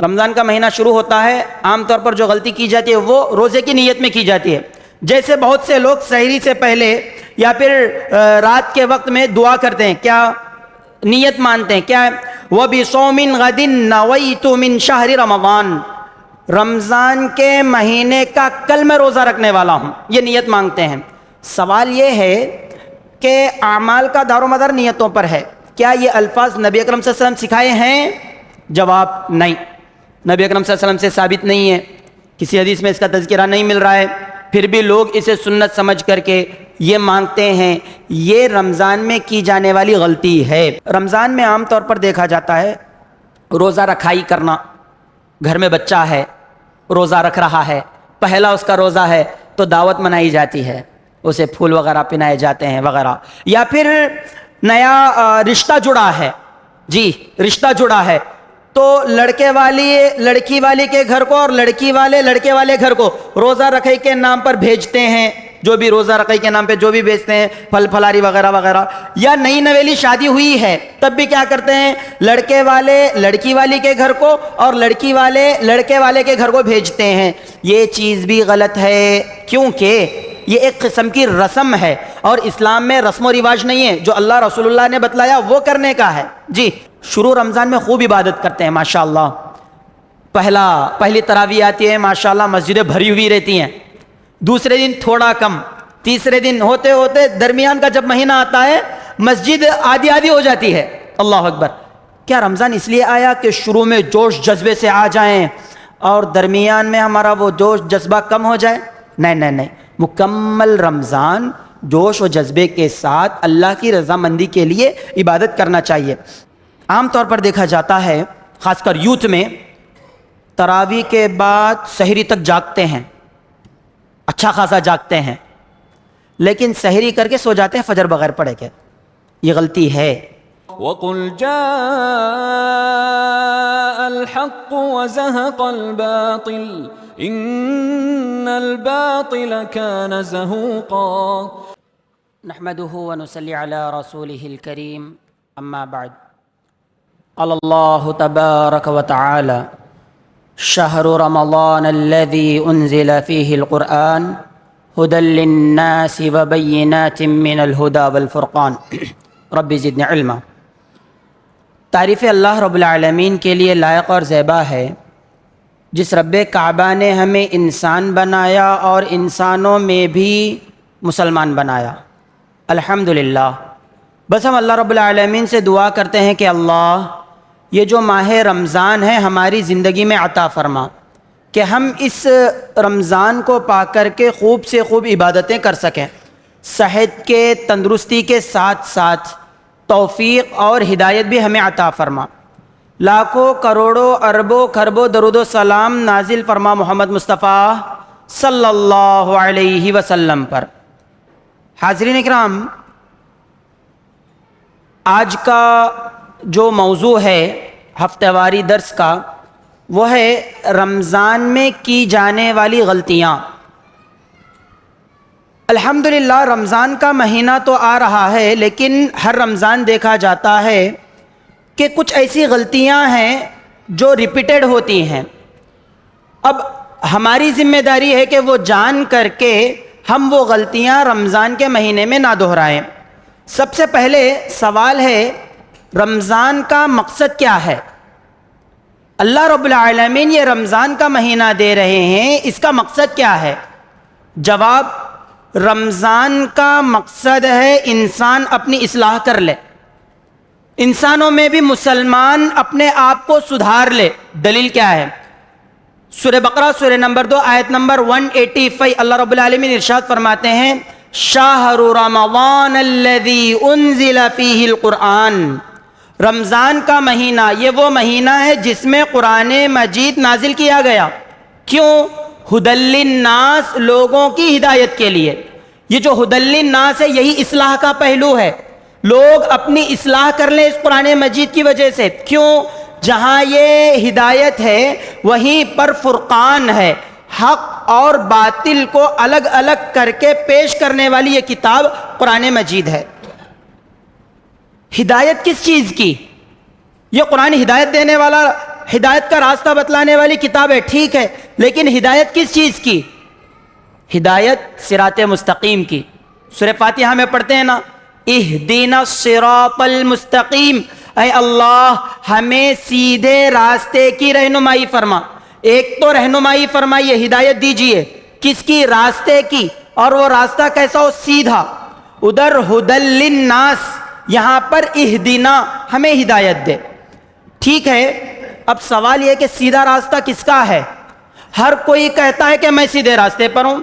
رمضان کا مہینہ شروع ہوتا ہے، عام طور پر جو غلطی کی جاتی ہے وہ روزے کی نیت میں کی جاتی ہے. جیسے بہت سے لوگ سحری سے پہلے یا پھر رات کے وقت میں دعا کرتے ہیں، کیا نیت مانتے ہیں، کیا وَبِصَوْمٍ غَدٍ نَوَيْتُ مِنْ شَهْرِ رَمَضَانَ، رمضان کے مہینے کا کل میں روزہ رکھنے والا ہوں، یہ نیت مانگتے ہیں. سوال یہ ہے کہ اعمال کا دار و مدار نیتوں پر ہے، کیا یہ الفاظ نبی اکرم صلی اللہ علیہ وسلم سکھائے ہیں؟ جواب نہیں، نبی اکرم صلی اللہ علیہ وسلم سے ثابت نہیں ہے، کسی حدیث میں اس کا تذکرہ نہیں مل رہا ہے، پھر بھی لوگ اسے سنت سمجھ کر کے یہ مانگتے ہیں. یہ رمضان میں کی جانے والی غلطی ہے. رمضان میں عام طور پر دیکھا جاتا ہے روزہ رکھائی کرنا، گھر میں بچہ ہے روزہ رکھ رہا ہے، پہلا اس کا روزہ ہے تو دعوت منائی جاتی ہے، اسے پھول وغیرہ پہنائے جاتے ہیں وغیرہ. یا پھر نیا رشتہ جڑا ہے، جی رشتہ جڑا ہے تو لڑکے والی لڑکی والی کے گھر کو اور لڑکی والے لڑکے والے گھر کو روزہ رکھائی کے نام پر بھیجتے ہیں، جو بھی روزہ رکھائی کے نام پہ جو بھی بھیجتے ہیں، پھل پھلاری وغیرہ وغیرہ. یا نئی نویلی شادی ہوئی ہے تب بھی کیا کرتے ہیں، لڑکے والے لڑکی والی کے گھر کو اور لڑکی والے لڑکے والے کے گھر کو بھیجتے ہیں. یہ چیز بھی غلط ہے، کیونکہ یہ ایک قسم کی رسم ہے اور اسلام میں رسم و رواج نہیں ہے، جو اللہ رسول اللہ نے بتلایا وہ کرنے کا ہے. جی شروع رمضان میں خوب عبادت کرتے ہیں ماشاءاللہ، پہلی تراویح آتی ہے ماشاءاللہ، مسجدیں بھری ہوئی رہتی ہیں، دوسرے دن تھوڑا کم، تیسرے دن ہوتے ہوتے درمیان کا جب مہینہ آتا ہے مسجد آدھی ہو جاتی ہے. اللہ اکبر. کیا رمضان اس لیے آیا کہ شروع میں جوش جذبے سے آ جائیں اور درمیان میں ہمارا وہ جوش جذبہ کم ہو جائے؟ نہیں، مکمل رمضان جوش و جذبے کے ساتھ اللہ کی رضامندی کے لیے عبادت کرنا چاہیے. عام طور پر دیکھا جاتا ہے خاص کر یوتھ میں تراویح کے بعد سحری تک جاگتے ہیں، اچھا خاصا جاگتے ہیں، لیکن سحری کر کے سو جاتے ہیں فجر بغیر پڑھے کے. یہ غلطی ہے. وَقُلْ جَاءَ الْحَقُّ وَزَهَقَ الْبَاطِلُ إِنَّ الْبَاطِلَ كَانَ زَهُوقًا. نحمده ونصلي على رسوله الكريم، اما بعد. قال الله تبارك وتعالى: شهر رمضان الذي أنزل فيه القرآن هدى للناس وبينات من الهدى والفرقان. رب زدني علما. تعریف اللہ رب العالمین کے لیے لائق اور زیبا ہے، جس رب کعبہ نے ہمیں انسان بنایا اور انسانوں میں بھی مسلمان بنایا. الحمدللہ. بس ہم اللہ رب العالمین سے دعا کرتے ہیں کہ اللہ یہ جو ماہ رمضان ہے ہماری زندگی میں عطا فرما، کہ ہم اس رمضان کو پا کر کے خوب سے خوب عبادتیں کر سکیں، صحت کے تندرستی کے ساتھ ساتھ توفیق اور ہدایت بھی ہمیں عطا فرما. لاکھوں کروڑوں اربوں کھربوں درود و سلام نازل فرما محمد مصطفیٰ صلی اللہ علیہ وسلم پر. حاضرین اکرام، آج کا جو موضوع ہے ہفتہ واری درس کا وہ ہے رمضان میں کی جانے والی غلطیاں. الحمدللہ رمضان کا مہینہ تو آ رہا ہے، لیکن ہر رمضان دیکھا جاتا ہے کہ کچھ ایسی غلطیاں ہیں جو ریپیٹڈ ہوتی ہیں. اب ہماری ذمہ داری ہے کہ وہ جان کر کے ہم وہ غلطیاں رمضان کے مہینے میں نہ دہرائیں. سب سے پہلے سوال ہے رمضان کا مقصد کیا ہے؟ اللہ رب العالمین یہ رمضان کا مہینہ دے رہے ہیں، اس کا مقصد کیا ہے؟ جواب: رمضان کا مقصد ہے انسان اپنی اصلاح کر لے، انسانوں میں بھی مسلمان اپنے آپ کو سدھار لے. دلیل کیا ہے؟ سورہ بقرہ سورہ نمبر 2 آیت نمبر 185 اللہ رب العالمین ارشاد فرماتے ہیں: شہر رمضان الذی انزل فیہ القرآن. رمضان کا مہینہ یہ وہ مہینہ ہے جس میں قرآن مجید نازل کیا گیا. کیوں؟ ہدی للناس، لوگوں کی ہدایت کے لیے. یہ جو ہدی للناس ہے یہی اصلاح کا پہلو ہے، لوگ اپنی اصلاح کر لیں اس قرآن مجید کی وجہ سے. کیوں؟ جہاں یہ ہدایت ہے وہیں پر فرقان ہے، حق اور باطل کو الگ الگ کر کے پیش کرنے والی یہ کتاب قرآن مجید ہے. ہدایت کس چیز کی؟ یہ قرآن ہدایت دینے والا ہدایت کا راستہ بتلانے والی کتاب ہے، ٹھیک ہے، لیکن ہدایت کس چیز کی؟ ہدایت صراط مستقیم کی۔ سورہ فاتحہ میں پڑھتے ہیں نا، اہدنا الصراط المستقیم، اے اللہ ہمیں سیدھے راستے کی رہنمائی فرما۔ ایک تو رہنمائی فرمائیے، ہدایت دیجئے، کس کی؟ راستے کی، اور وہ راستہ کیسا ہو؟ سیدھا۔ ادھر ہدی للناس، یہاں پر اہدنا، ہمیں ہدایت دے۔ ٹھیک ہے، اب سوال یہ کہ سیدھا راستہ کس کا ہے؟ ہر کوئی کہتا ہے کہ میں سیدھے راستے پر ہوں،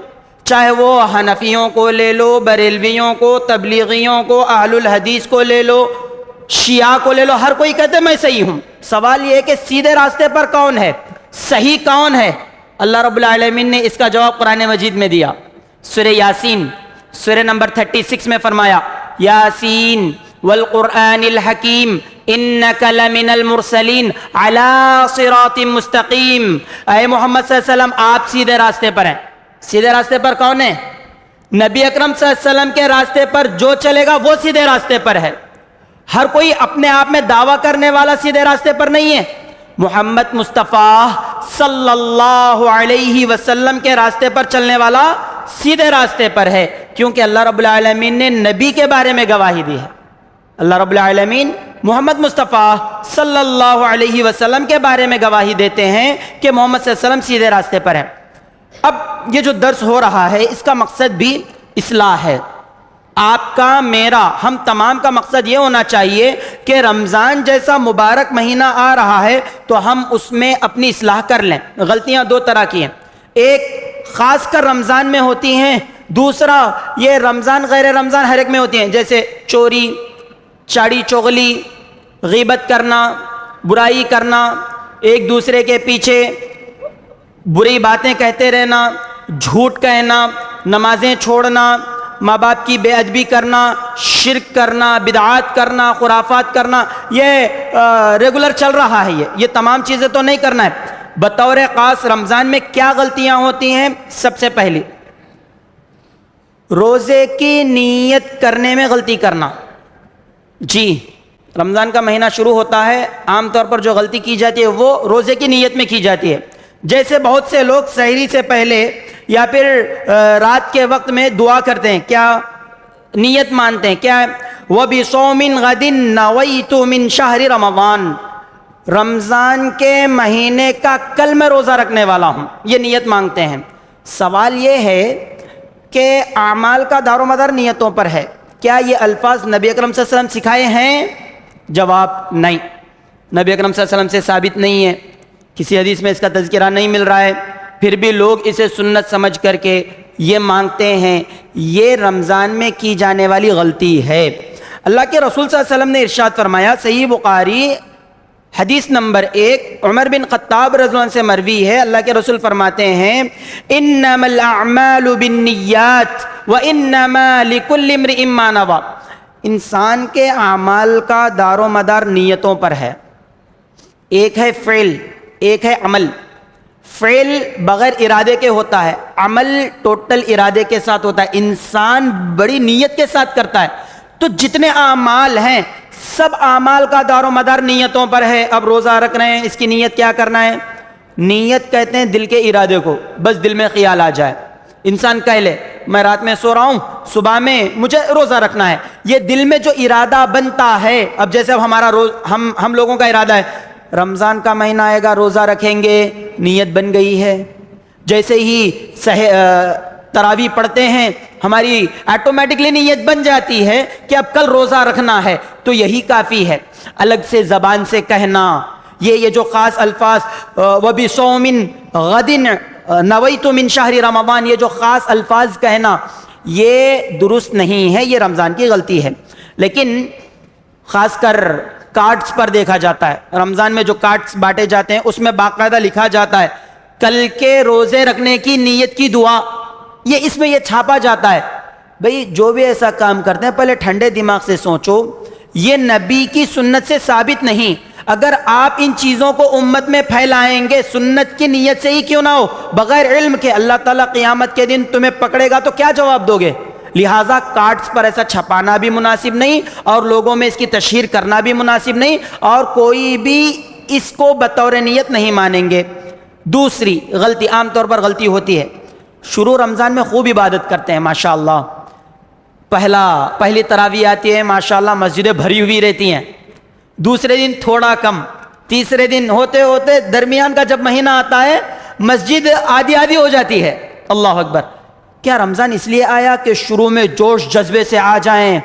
چاہے وہ حنفیوں کو لے لو، بریلویوں کو، تبلیغیوں کو، اہل الحدیث کو لے لو، شیعہ کو لے لو، ہر کوئی کہتے ہے میں صحیح ہوں۔ سوال یہ ہے کہ سیدھے راستے پر کون ہے؟ صحیح کون ہے؟ اللہ رب العالمین نے اس کا جواب قرآن مجید میں دیا۔ سورہ یاسین، سورہ نمبر 36 میں فرمایا، یاسین والقرآن الحکیم انک لمن المرسلین علی صراط مستقیم۔ اے محمد صلی اللہ علیہ وسلم آپ سیدھے راستے پر ہیں۔ سیدھے راستے پر کون ہے؟ نبی اکرم صلی اللہ علیہ وسلم کے راستے پر جو چلے گا وہ سیدھے راستے پر ہے۔ ہر کوئی اپنے آپ میں دعویٰ کرنے والا سیدھے راستے پر نہیں ہے۔ محمد مصطفیٰ صلی اللہ علیہ وسلم کے راستے پر چلنے والا سیدھے راستے پر ہے، کیونکہ اللہ رب العالمین نے نبی کے بارے میں گواہی دی ہے۔ اللہ رب العالمین محمد مصطفیٰ صلی اللہ علیہ وسلم کے بارے میں گواہی دیتے ہیں کہ محمد صلی اللہ علیہ وسلم سیدھے راستے پر ہیں۔ اب یہ جو درس ہو رہا ہے اس کا مقصد بھی اصلاح ہے، آپ کا، میرا، ہم تمام کا مقصد یہ ہونا چاہیے کہ رمضان جیسا مبارک مہینہ آ رہا ہے تو ہم اس میں اپنی اصلاح کر لیں۔ غلطیاں دو طرح کی ہیں، ایک خاص کر رمضان میں ہوتی ہیں، دوسرا یہ رمضان غیر رمضان ہر ایک میں ہوتی ہیں، جیسے چوری، چاڑی چغلی، غیبت کرنا، برائی کرنا، ایک دوسرے کے پیچھے بری باتیں کہتے رہنا، جھوٹ کہنا، نمازیں چھوڑنا، ماں باپ کی بے ادبی کرنا، شرک کرنا، بدعات کرنا، خرافات کرنا، یہ ریگولر چل رہا ہے۔ یہ تمام چیزیں تو نہیں کرنا ہے۔ بطور خاص رمضان میں کیا غلطیاں ہوتی ہیں؟ سب سے پہلی روزے کی نیت کرنے میں غلطی کرنا۔ جی، رمضان کا مہینہ شروع ہوتا ہے، عام طور پر جو غلطی کی جاتی ہے وہ روزے کی نیت میں کی جاتی ہے۔ جیسے بہت سے لوگ سحری سے پہلے یا پھر رات کے وقت میں دعا کرتے ہیں، کیا نیت مانتے ہیں؟ کیا ہے؟ وَبِصَوْمٍ غَدٍ نَوَيْتُ مِنْ شَهْرِ رَمَضَانَ، رمضان کے مہینے کا کل میں روزہ رکھنے والا ہوں، یہ نیت مانگتے ہیں۔ سوال یہ ہے کہ اعمال کا دار و مدار نیتوں پر ہے، کیا یہ الفاظ نبی اکرم صلی اللہ علیہ وسلم سکھائے ہیں؟ جواب نہیں، نبی اکرم صلی اللہ علیہ وسلم سے ثابت نہیں ہے، کسی حدیث میں اس کا تذکرہ نہیں مل رہا ہے، پھر بھی لوگ اسے سنت سمجھ کر کے یہ مانگتے ہیں۔ یہ رمضان میں کی جانے والی غلطی ہے۔ اللہ کے رسول صلی اللہ علیہ وسلم نے ارشاد فرمایا، صحیح بخاری حدیث نمبر 1، عمر بن خطاب رضی اللہ عنہ سے مروی ہے، اللہ کے رسول فرماتے ہیں، انما الاعمال بالنیات وانما لکل امرئ ما نوی، انسان کے اعمال کا دار و مدار نیتوں پر ہے۔ ایک ہے فعل، ایک ہے عمل۔ فعل بغیر ارادے کے ہوتا ہے، عمل ٹوٹل ارادے کے ساتھ ہوتا ہے، انسان بڑی نیت کے ساتھ کرتا ہے۔ تو جتنے اعمال ہیں سب اعمال کا دار و مدار نیتوں پر ہے۔ اب روزہ رکھ رہے ہیں، اس کی نیت کیا کرنا ہے؟ نیت کہتے ہیں دل کے ارادے کو، بس دل میں خیال آ جائے، انسان کہہ لے میں رات میں سو رہا ہوں، صبح میں مجھے روزہ رکھنا ہے، یہ دل میں جو ارادہ بنتا ہے۔ اب جیسے اب ہمارا ہم لوگوں کا ارادہ ہے رمضان کا مہینہ آئے گا روزہ رکھیں گے، نیت بن گئی ہے۔ جیسے ہی تراویح پڑھتے ہیں ہماری آٹومیٹکلی نیت بن جاتی ہے کہ اب کل روزہ رکھنا ہے، تو یہی کافی ہے۔ الگ سے زبان سے کہنا یہ جو خاص الفاظ وَبِصَوْمٍ غَدٍ نَوَيْتُ مِنْ شَهْرِ رَمَضَانَ، یہ جو خاص الفاظ کہنا یہ درست نہیں ہے، یہ رمضان کی غلطی ہے۔ لیکن خاص کر کارڈز پر دیکھا جاتا ہے، رمضان میں جو کارڈز بانٹے جاتے ہیں اس میں باقاعدہ لکھا جاتا ہے کل کے روزے رکھنے کی نیت کی دعا، یہ اس میں یہ چھاپا جاتا ہے۔ بھئی جو بھی ایسا کام کرتے ہیں پہلے ٹھنڈے دماغ سے سوچو، یہ نبی کی سنت سے ثابت نہیں۔ اگر آپ ان چیزوں کو امت میں پھیلائیں گے سنت کی نیت سے ہی کیوں نہ ہو، بغیر علم کے، اللہ تعالیٰ قیامت کے دن تمہیں پکڑے گا تو کیا جواب دو گے؟ لہٰذا کارڈز پر ایسا چھپانا بھی مناسب نہیں، اور لوگوں میں اس کی تشہیر کرنا بھی مناسب نہیں، اور کوئی بھی اس کو بطور نیت نہیں مانیں گے۔ دوسری غلطی، عام طور پر غلطی ہوتی ہے، شروع رمضان میں خوب عبادت کرتے ہیں ماشاءاللہ، پہلی تراویح آتی ہے ماشاءاللہ، مسجدیں بھری ہوئی رہتی ہیں، دوسرے دن تھوڑا کم، تیسرے دن ہوتے ہوتے درمیان کا جب مہینہ آتا ہے مسجد آدھی ہو جاتی ہے۔ اللہ اکبر! کیا رمضان اس لیے آیا کہ شروع میں جوش جذبے سے آ جائیں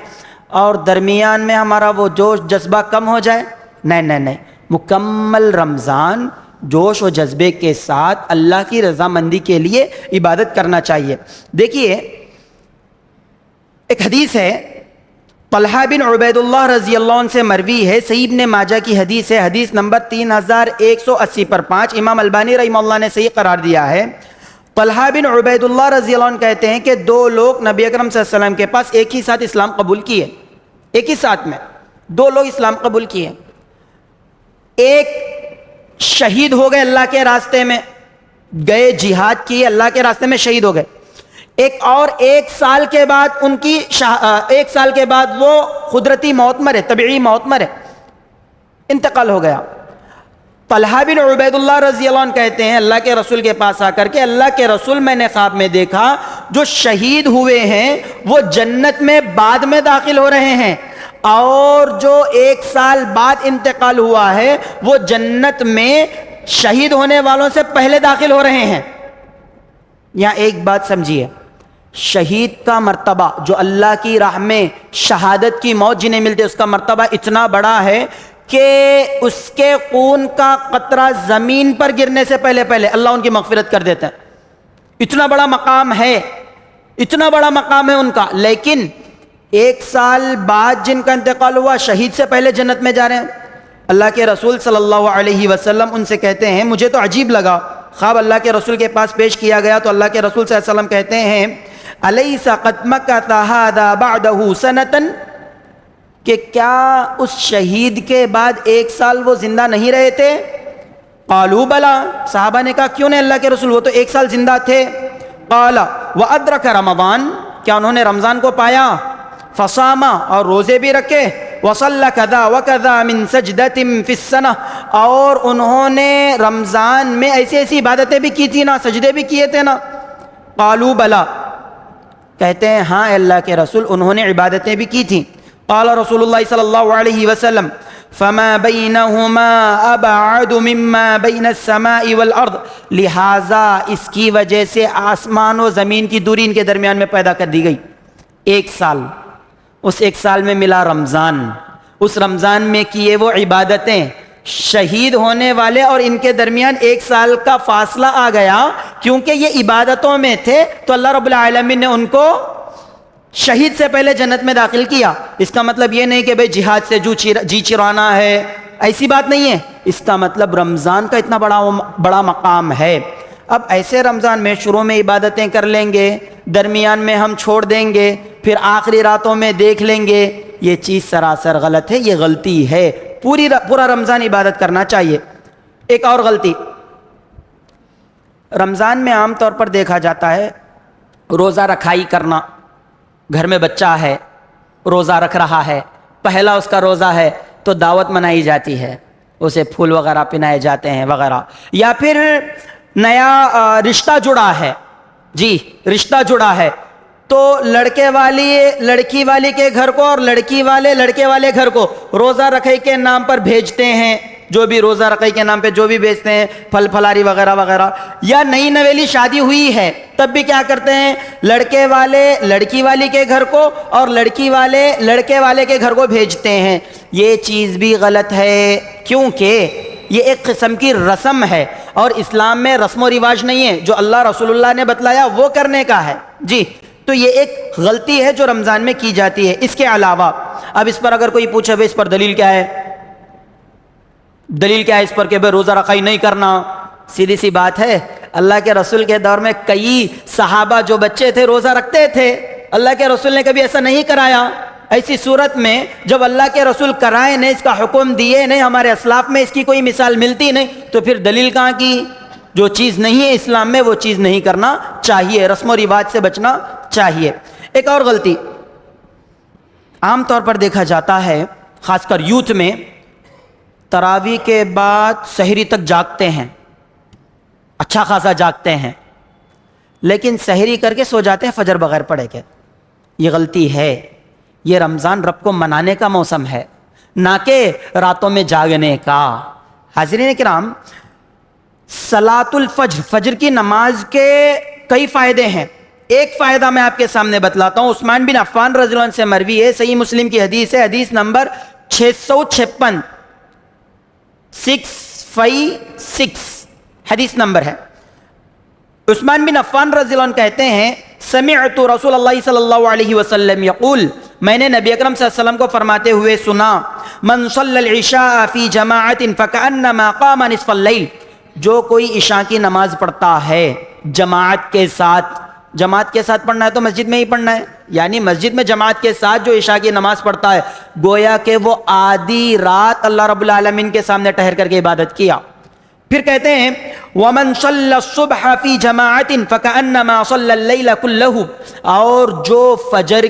اور درمیان میں ہمارا وہ جوش جذبہ کم ہو جائے؟ نہیں، مکمل رمضان جوش و جذبے کے ساتھ اللہ کی رضامندی کے لیے عبادت کرنا چاہیے۔ دیکھیے ایک حدیث ہے، طلحہ بن عبید اللہ رضی اللہ عنہ سے مروی ہے، صحیح ابن ماجہ کی حدیث ہے، حدیث نمبر 3180 پر 5، امام البانی رحمہ اللہ نے صحیح قرار دیا ہے۔ طلحہ بن عبید اللہ رضی اللہ عنہ کہتے ہیں کہ دو لوگ نبی اکرم صلی اللہ علیہ وسلم کے پاس ایک ہی ساتھ اسلام قبول کیے، ایک ہی ساتھ میں دو لوگ اسلام قبول کیے، ایک شہید ہو گئے اللہ کے راستے میں، گئے جہاد کیے اللہ کے راستے میں شہید ہو گئے، ایک سال کے بعد وہ قدرتی موت مرے، طبعی موت مرے، انتقال ہو گیا۔ طلحہ بن عبید اللہ رضی اللہ عنہ کہتے ہیں اللہ کے رسول کے پاس آ کر کے اللہ کے رسول میں نے خواب میں دیکھا جو شہید ہوئے ہیں وہ جنت میں بعد میں داخل ہو رہے ہیں، اور جو 1 سال بعد انتقال ہوا ہے وہ جنت میں شہید ہونے والوں سے پہلے داخل ہو رہے ہیں۔ یہاں ایک بات سمجھیے، شہید کا مرتبہ جو اللہ کی راہ میں شہادت کی موت جنہیں ملتے اس کا مرتبہ اتنا بڑا ہے کہ اس کے خون کا قطرہ زمین پر گرنے سے پہلے اللہ ان کی مغفرت کر دیتا ہے۔ اتنا بڑا مقام ہے ان کا، لیکن 1 سال بعد جن کا انتقال ہوا شہید سے پہلے جنت میں جا رہے ہیں۔ اللہ کے رسول صلی اللہ علیہ وسلم ان سے کہتے ہیں، مجھے تو عجیب لگا، خواب اللہ کے رسول کے پاس پیش کیا گیا تو اللہ کے رسول صلی اللہ علیہ وسلم کہتے ہیں الیس قد مکث ھذا بعدہ سنۃ، کہ کیا اس شہید کے بعد 1 سال وہ زندہ نہیں رہے تھے؟ قالوا بلا، صحابہ نے کہا کیوں نہیں اللہ کے رسول، وہ تو 1 سال زندہ تھے۔ قال وادرک رمضان، کیا انہوں نے رمضان کو پایا؟ فصام، اور روزے بھی رکھے، وصلی کذا وکذا من سجدۃ فی السنہ، اور انہوں نے رمضان میں ایسی عبادتیں بھی کی تھی نا، سجدے بھی کیے تھے نا۔ قالوا بلا، کہتے ہیں ہاں اللہ کے رسول انہوں نے عبادتیں بھی کی تھیں۔ قال رسول اللہ صلی اللہ علیہ وسلم فما بینہما ابعد مما بین السماء والارض، لہذا اس کی وجہ سے آسمان و زمین کی دوری ان کے درمیان میں پیدا کر دی گئی۔ 1 سال، اس 1 سال میں ملا رمضان، اس رمضان میں کیے وہ عبادتیں، شہید ہونے والے اور ان کے درمیان 1 سال کا فاصلہ آ گیا، کیونکہ یہ عبادتوں میں تھے تو اللہ رب العالمین نے ان کو شہید سے پہلے جنت میں داخل کیا۔ اس کا مطلب یہ نہیں کہ بھئی جہاد سے جی چرانا ہے، ایسی بات نہیں ہے، اس کا مطلب رمضان کا اتنا بڑا مقام ہے۔ اب ایسے رمضان میں شروع میں عبادتیں کر لیں گے، درمیان میں ہم چھوڑ دیں گے، پھر آخری راتوں میں دیکھ لیں گے، یہ چیز سراسر غلط ہے، یہ غلطی ہے۔ پورا رمضان عبادت کرنا چاہیے۔ ایک اور غلطی رمضان میں عام طور پر دیکھا جاتا ہے، روزہ رکھائی کرنا۔ گھر میں بچہ ہے، روزہ رکھ رہا ہے، پہلا اس کا روزہ ہے تو دعوت منائی جاتی ہے، اسے پھول وغیرہ پہنائے جاتے ہیں وغیرہ، یا پھر نیا رشتہ جڑا ہے، جی رشتہ جڑا ہے تو لڑکے والی لڑکی والی کے گھر کو اور لڑکی والے لڑکے والے گھر کو روزہ رکھائی کے نام پر بھیجتے ہیں، جو بھی روزہ رکھائی کے نام پہ جو بھی بھیجتے ہیں، پھل پھلاری وغیرہ وغیرہ۔ یا نئی نویلی شادی ہوئی ہے تب بھی کیا کرتے ہیں، لڑکے والے لڑکی والی کے گھر کو اور لڑکی والے لڑکے والے کے گھر کو بھیجتے ہیں۔ یہ چیز بھی غلط ہے، کیونکہ یہ ایک قسم کی رسم ہے اور اسلام میں رسم و رواج نہیں ہے، جو اللہ رسول اللہ نے بتلایا وہ کرنے کا ہے۔ جی تو یہ ایک غلطی ہے جو رمضان میں کی جاتی ہے۔ اس کے علاوہ اب اس پر اگر کوئی پوچھے بھائی اس پر دلیل کیا ہے، دلیل کیا ہے اس پر کہ بھائی روزہ رکھائی نہیں کرنا، سیدھی سی بات ہے، اللہ کے رسول کے دور میں کئی صحابہ جو بچے تھے روزہ رکھتے تھے، اللہ کے رسول نے کبھی ایسا نہیں کرایا۔ ایسی صورت میں جب اللہ کے رسول کرائے نہیں، اس کا حکم دیے نہیں، ہمارے اسلاف میں اس کی کوئی مثال ملتی نہیں، تو پھر دلیل کہاں کی؟ جو چیز نہیں ہے اسلام میں وہ چیز نہیں کرنا چاہیے، رسم و رواج سے بچنا چاہیے۔ ایک اور غلطی عام طور پر دیکھا جاتا ہے، خاص کر یوتھ میں، تراویح کے بعد سحری تک جاگتے ہیں، اچھا خاصا جاگتے ہیں، لیکن سحری کر کے سو جاتے ہیں فجر بغیر پڑھے کے. یہ غلطی ہے. یہ رمضان رب کو منانے کا موسم ہے، نہ کہ راتوں میں جاگنے کا. حاضرین کرام، صلاۃ الفجر، فجر کی نماز کے کئی فائدے ہیں. ایک فائدہ میں آپ کے سامنے بتلاتا ہوں. عثمان بن عفان رضی اللہ عنہ سے مروی ہے، صحیح مسلم کی حدیث ہے، حدیث نمبر 656 656 حدیث نمبر ہے. عثمان بن عفان رضی اللہ عنہ کہتے ہیں سمعت رسول اللہ صلی اللہ علیہ وسلم یقول، میں نے نبی اکرم صلی اللہ علیہ وسلم کو فرماتے ہوئے سنا، من صلی العشاء فی جماعت فکأنما قام نصف اللیل، جو کوئی عشاء کی نماز پڑھتا ہے جماعت کے ساتھ. جماعت کے ساتھ پڑھنا ہے تو مسجد میں ہی پڑھنا ہے، یعنی مسجد میں جماعت کے ساتھ جو عشاء کی نماز پڑھتا ہے گویا کہ وہ آدھی رات اللہ رب العالمین کے سامنے ٹھہر کر کے عبادت کیا. پھر کہتے ہیں وَمَنْ صَلَّ الصُّبْحَ فِي جَمَاعَةٍ فَكَأَنَّمَا صَلَّ اللَّيْلَ كُلَّهُ، اور جو فجر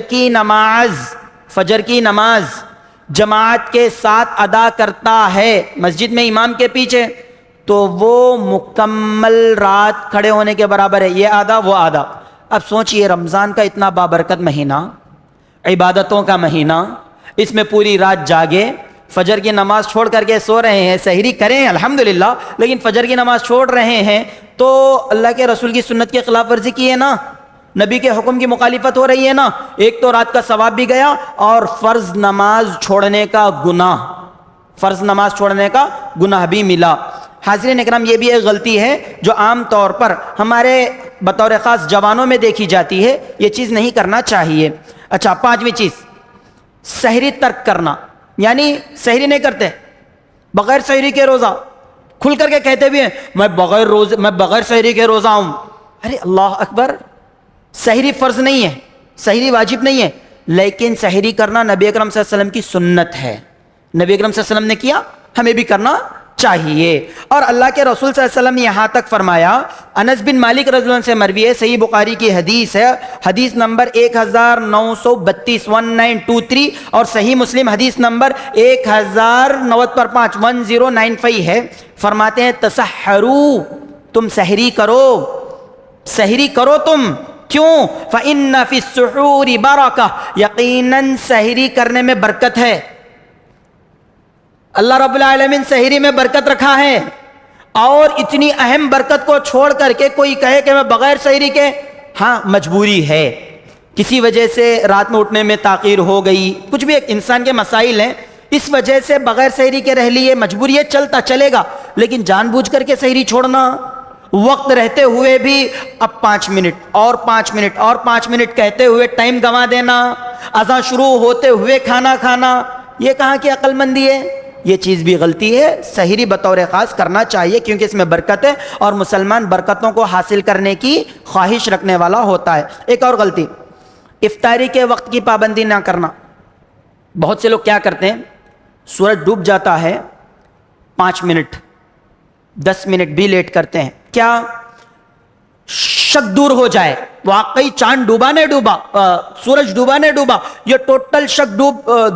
کی نماز جماعت کے ساتھ ادا کرتا ہے مسجد میں امام کے پیچھے، تو وہ مکمل رات کھڑے ہونے کے برابر ہے. یہ آدھا وہ آدھا. اب سوچئے رمضان کا اتنا بابرکت مہینہ، عبادتوں کا مہینہ، اس میں پوری رات جاگے، فجر کی نماز چھوڑ کر کے سو رہے ہیں، سحری کریں الحمدللہ، لیکن فجر کی نماز چھوڑ رہے ہیں تو اللہ کے رسول کی سنت کی خلاف ورزی کی ہے نا، نبی کے حکم کی مخالفت ہو رہی ہے نا. ایک تو رات کا ثواب بھی گیا اور فرض نماز چھوڑنے کا گناہ بھی ملا. حاضرین اکرام، یہ بھی ایک غلطی ہے جو عام طور پر ہمارے بطور خاص جوانوں میں دیکھی جاتی ہے. یہ چیز نہیں کرنا چاہیے. اچھا، پانچویں چیز، سحری ترک کرنا، یعنی سحری نہیں کرتے، بغیر سحری کے روزہ. کھل کر کے کہتے بھی ہیں میں بغیر سحری کے روزہ ہوں. ارے اللہ اکبر، سحری فرض نہیں ہے، سحری واجب نہیں ہے، لیکن سحری کرنا نبی اکرم صلی اللہ علیہ وسلم کی سنت ہے. نبی اکرم صلی اللہ علیہ وسلم نے کیا، ہمیں بھی کرنا چاہیے. اور اللہ کے رسول صلی اللہ علیہ وسلم نے یہاں تک فرمایا، انس بن مالک رضی اللہ عنہ سے مروی ہے، صحیح بخاری کی حدیث ہے، حدیث نمبر 1932 1923، اور صحیح مسلم حدیث نمبر 1090/5 1095 ہے. فرماتے ہیں تسحروا، تم سحری کرو تم. کیوں؟ فإن فی السحور برکہ، یقیناً سحری کرنے میں برکت ہے. اللہ رب العالمین سحری میں برکت رکھا ہے، اور اتنی اہم برکت کو چھوڑ کر کے کوئی کہے کہ میں بغیر سحری کے، ہاں مجبوری ہے، کسی وجہ سے رات میں اٹھنے میں تاخیر ہو گئی، کچھ بھی ایک انسان کے مسائل ہیں، اس وجہ سے بغیر سحری کے رہ لیے، مجبوری ہے، چلے گا. لیکن جان بوجھ کر کے سحری چھوڑنا، وقت رہتے ہوئے بھی اب 5 منٹ اور 5 منٹ اور 5 منٹ کہتے ہوئے ٹائم گنوا دینا، اذان شروع ہوتے ہوئے کھانا کھانا، یہ کہاں کی عقل مندی ہے؟ یہ چیز بھی غلطی ہے. سحری بطور خاص کرنا چاہیے کیونکہ اس میں برکت ہے، اور مسلمان برکتوں کو حاصل کرنے کی خواہش رکھنے والا ہوتا ہے. ایک اور غلطی، افطاری کے وقت کی پابندی نہ کرنا. بہت سے لوگ کیا کرتے ہیں، سورج ڈوب جاتا ہے 5 منٹ 10 منٹ بھی لیٹ کرتے ہیں. کیا؟ شک دور ہو جائے، واقعی چاند ڈوبا نہیں ڈوبا، سورج ڈوبا نہیں ڈوبا، یہ ٹوٹل شک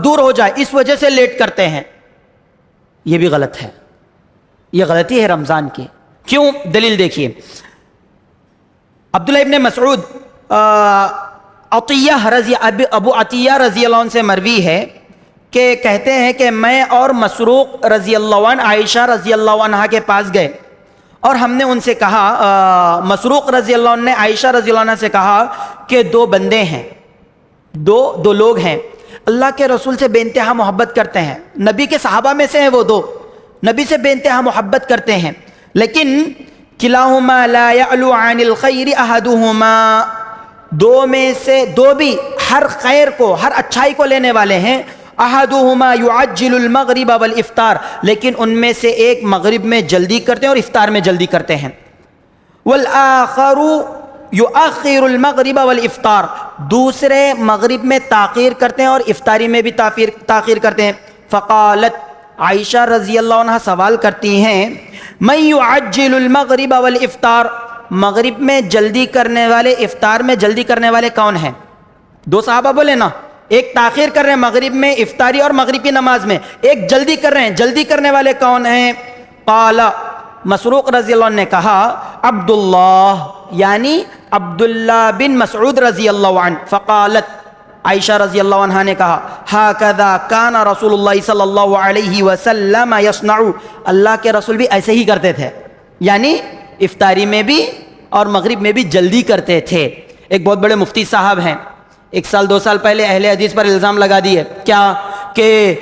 دور ہو جائے، اس وجہ سے لیٹ کرتے ہیں. یہ بھی غلط ہے، یہ غلطی ہے رمضان کی. کیوں؟ دلیل دیکھیے. عبداللہ ابن مسعود ابو عطیہ رضی اللہ عنہ سے مروی ہے کہ کہتے ہیں کہ میں اور مسروق رضی اللہ عنہ عائشہ رضی اللہ عنہ کے پاس گئے، اور ہم نے ان سے کہا، مسروق رضی اللہ عنہ نے عائشہ رضی اللہ عنہ سے کہا کہ 2 بندے ہیں، دو لوگ ہیں، اللہ کے رسول سے بے انتہا محبت کرتے ہیں، نبی کے صحابہ میں سے ہیں وہ 2، نبی سے بے انتہا محبت کرتے ہیں، لیکن کلاہما لا یعلو عن الخیر احدہما، 2 میں سے 2 بھی ہر خیر کو، ہر اچھائی کو لینے والے ہیں. احدہما یعجل المغرب والافطار، لیکن ان میں سے ایک مغرب میں جلدی کرتے ہیں اور افطار میں جلدی کرتے ہیں. والآخر یؤخر المغرب والافطار، دوسرے مغرب میں تاخیر کرتے ہیں اور افطاری میں بھی تاخیر کرتے ہیں. فقالت، عائشہ رضی اللہ عنہ سوال کرتی ہیں، من یعجل المغرب والافطار، مغرب میں جلدی کرنے والے، افطار میں جلدی کرنے والے کون ہیں؟ 2 صحابہ بولے نا، ایک تاخیر کر رہے ہیں مغرب میں افطاری اور مغرب کی نماز میں، ایک جلدی کر رہے ہیں. جلدی کرنے والے کون ہیں؟ قال مسروق رضی اللہ عنہ نے کہا عبداللہ، یعنی عبداللہ بن مسعود رضی اللہ عنہ. فقالت عائشہ رضی اللہ عنہ نے کہا ہاکذا کان رسول اللہ صلی اللہ علیہ وسلم یصنع، اللہ کے رسول بھی ایسے ہی کرتے تھے، یعنی افطاری میں بھی اور مغرب میں بھی جلدی کرتے تھے. ایک بہت بڑے مفتی صاحب ہیں، 1 سال 2 سال پہلے اہل حدیث پر الزام لگا دیے کیا کہ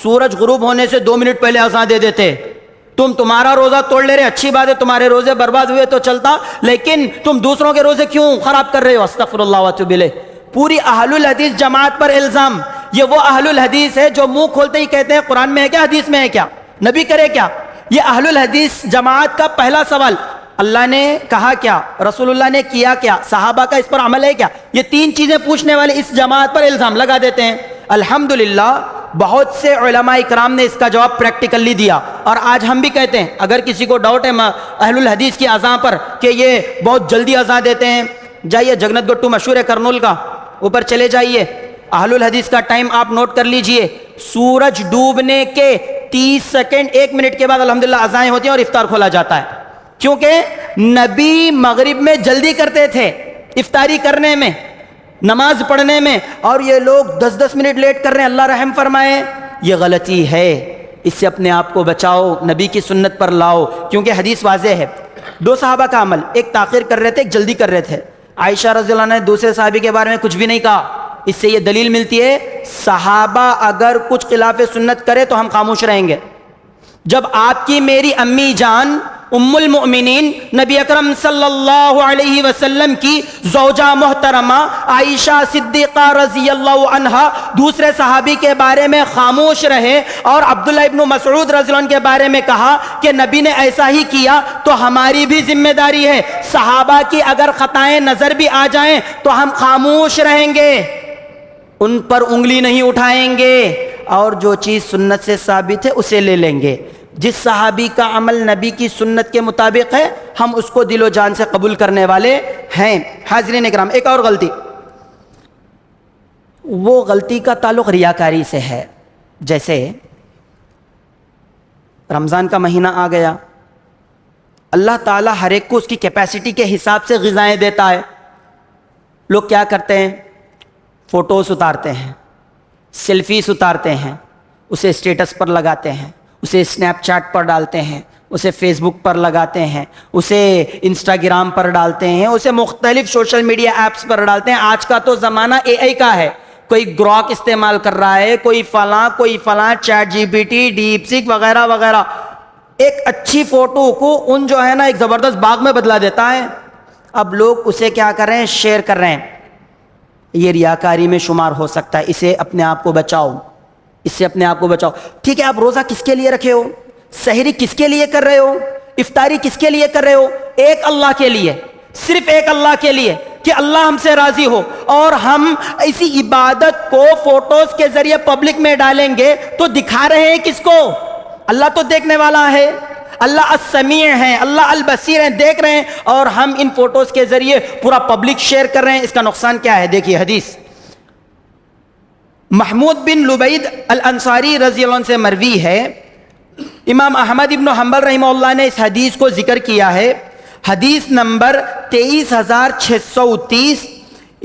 سورج غروب ہونے سے 2 منٹ پہلے اذان دے دیتے. تمہارا روزہ توڑ لے رہے، اچھی بات ہے، تمہارے روزے برباد ہوئے تو چلتا، لیکن تم دوسروں کے روزے کیوں خراب کر رہے ہو؟ استغفر اللہ واتوب الیہ. پوری اہل الحدیث جماعت پر الزام. یہ وہ اہل الحدیث ہے جو منہ کھولتے ہی کہتے ہیں قرآن میں ہے کیا، حدیث میں ہے کیا، نبی کرے کیا. یہ اہل الحدیث جماعت کا پہلا سوال، اللہ نے کہا کیا، رسول اللہ نے کیا کیا، صحابہ کا اس پر عمل ہے کیا. یہ 3 چیزیں پوچھنے والے اس جماعت پر الزام لگا دیتے ہیں. الحمدللہ بہت سے علماء اکرام نے اس کا جواب پریکٹیکلی دیا، اور آج ہم بھی کہتے ہیں اگر کسی کو ڈاؤٹ ہے اہل الحدیث کی اذان پر کہ یہ بہت جلدی اذان دیتے ہیں، جائیے جگنت گٹو مشہور ہے کرنول کا، اوپر چلے جائیے، اہل الحدیث کا ٹائم آپ نوٹ کر لیجئے، سورج ڈوبنے کے 30 سیکنڈ 1 منٹ کے بعد الحمدللہ اذانیں ہوتی ہیں اور افطار کھولا جاتا ہے. کیونکہ نبی مغرب میں جلدی کرتے تھے افطاری کرنے میں، نماز پڑھنے میں، اور یہ لوگ 10 منٹ لیٹ کر رہے ہیں. اللہ رحم فرمائے، یہ غلطی ہے، اس سے اپنے آپ کو بچاؤ، نبی کی سنت پر لاؤ، کیونکہ حدیث واضح ہے. 2 صحابہ کا عمل، ایک تاخیر کر رہے تھے، ایک جلدی کر رہے تھے. عائشہ رضی اللہ عنہ نے دوسرے صحابی کے بارے میں کچھ بھی نہیں کہا. اس سے یہ دلیل ملتی ہے صحابہ اگر کچھ خلاف سنت کرے تو ہم خاموش رہیں گے. جب آپ کی میری امی جان ام المؤمنین نبی اکرم صلی اللہ علیہ وسلم کی زوجہ محترمہ عائشہ صدیقہ رضی اللہ عنہا دوسرے صحابی کے بارے میں خاموش رہے اور عبداللہ ابن مسعود رضی اللہ عنہ کے بارے میں کہا کہ نبی نے ایسا ہی کیا، تو ہماری بھی ذمہ داری ہے، صحابہ کی اگر خطائیں نظر بھی آ جائیں تو ہم خاموش رہیں گے، ان پر انگلی نہیں اٹھائیں گے، اور جو چیز سنت سے ثابت ہے اسے لے لیں گے. جس صحابی کا عمل نبی کی سنت کے مطابق ہے ہم اس کو دل و جان سے قبول کرنے والے ہیں. حاضرین اکرام، ایک اور غلطی، وہ غلطی کا تعلق ریاکاری سے ہے. جیسے رمضان کا مہینہ آ گیا، اللہ تعالیٰ ہر ایک کو اس کی کیپیسٹی کے حساب سے غذائیں دیتا ہے. لوگ کیا کرتے ہیں؟ فوٹوز اتارتے ہیں، سیلفیز اتارتے ہیں، اسے اسٹیٹس پر لگاتے ہیں، اسے اسنیپ چیٹ پر ڈالتے ہیں، اسے فیس بک پر لگاتے ہیں، اسے انسٹاگرام پر ڈالتے ہیں، اسے مختلف سوشل میڈیا ایپس پر ڈالتے ہیں. آج کا تو زمانہ اے آئی کا ہے، کوئی گروک استعمال کر رہا ہے، کوئی فلاں Chat G P T, DeepSeek وغیرہ وغیرہ. ایک اچھی فوٹو کو ان جو ہے نا ایک زبردست باغ میں بدلا دیتا ہے. اب لوگ اسے کیا کر رہے ہیں؟ شیئر کر رہے ہیں. یہ ریاکاری میں شمار ہو سکتا ہے. اسے اپنے آپ کو بچاؤ، اس سے اپنے آپ کو بچاؤ. ٹھیک ہے، آپ روزہ کس کے لیے رکھے ہو؟ سحری کس کے لیے کر رہے ہو؟ افطاری کس کے لیے کر رہے ہو؟ ایک اللہ کے لیے، صرف ایک اللہ کے لیے، کہ اللہ ہم سے راضی ہو. اور ہم اسی عبادت کو فوٹوز کے ذریعے پبلک میں ڈالیں گے تو دکھا رہے ہیں کس کو؟ اللہ تو دیکھنے والا ہے، اللہ السمیع ہے، اللہ البصیر ہے، دیکھ رہے ہیں، اور ہم ان فوٹوز کے ذریعے پورا پبلک شیئر کر رہے ہیں. اس کا نقصان کیا ہے؟ دیکھیے حدیث محمود بن لبید الانصاری رضی اللہ عنہ سے مروی ہے. امام احمد ابن حنبل رحمہ اللہ نے اس حدیث کو ذکر کیا ہے، حدیث نمبر 23630.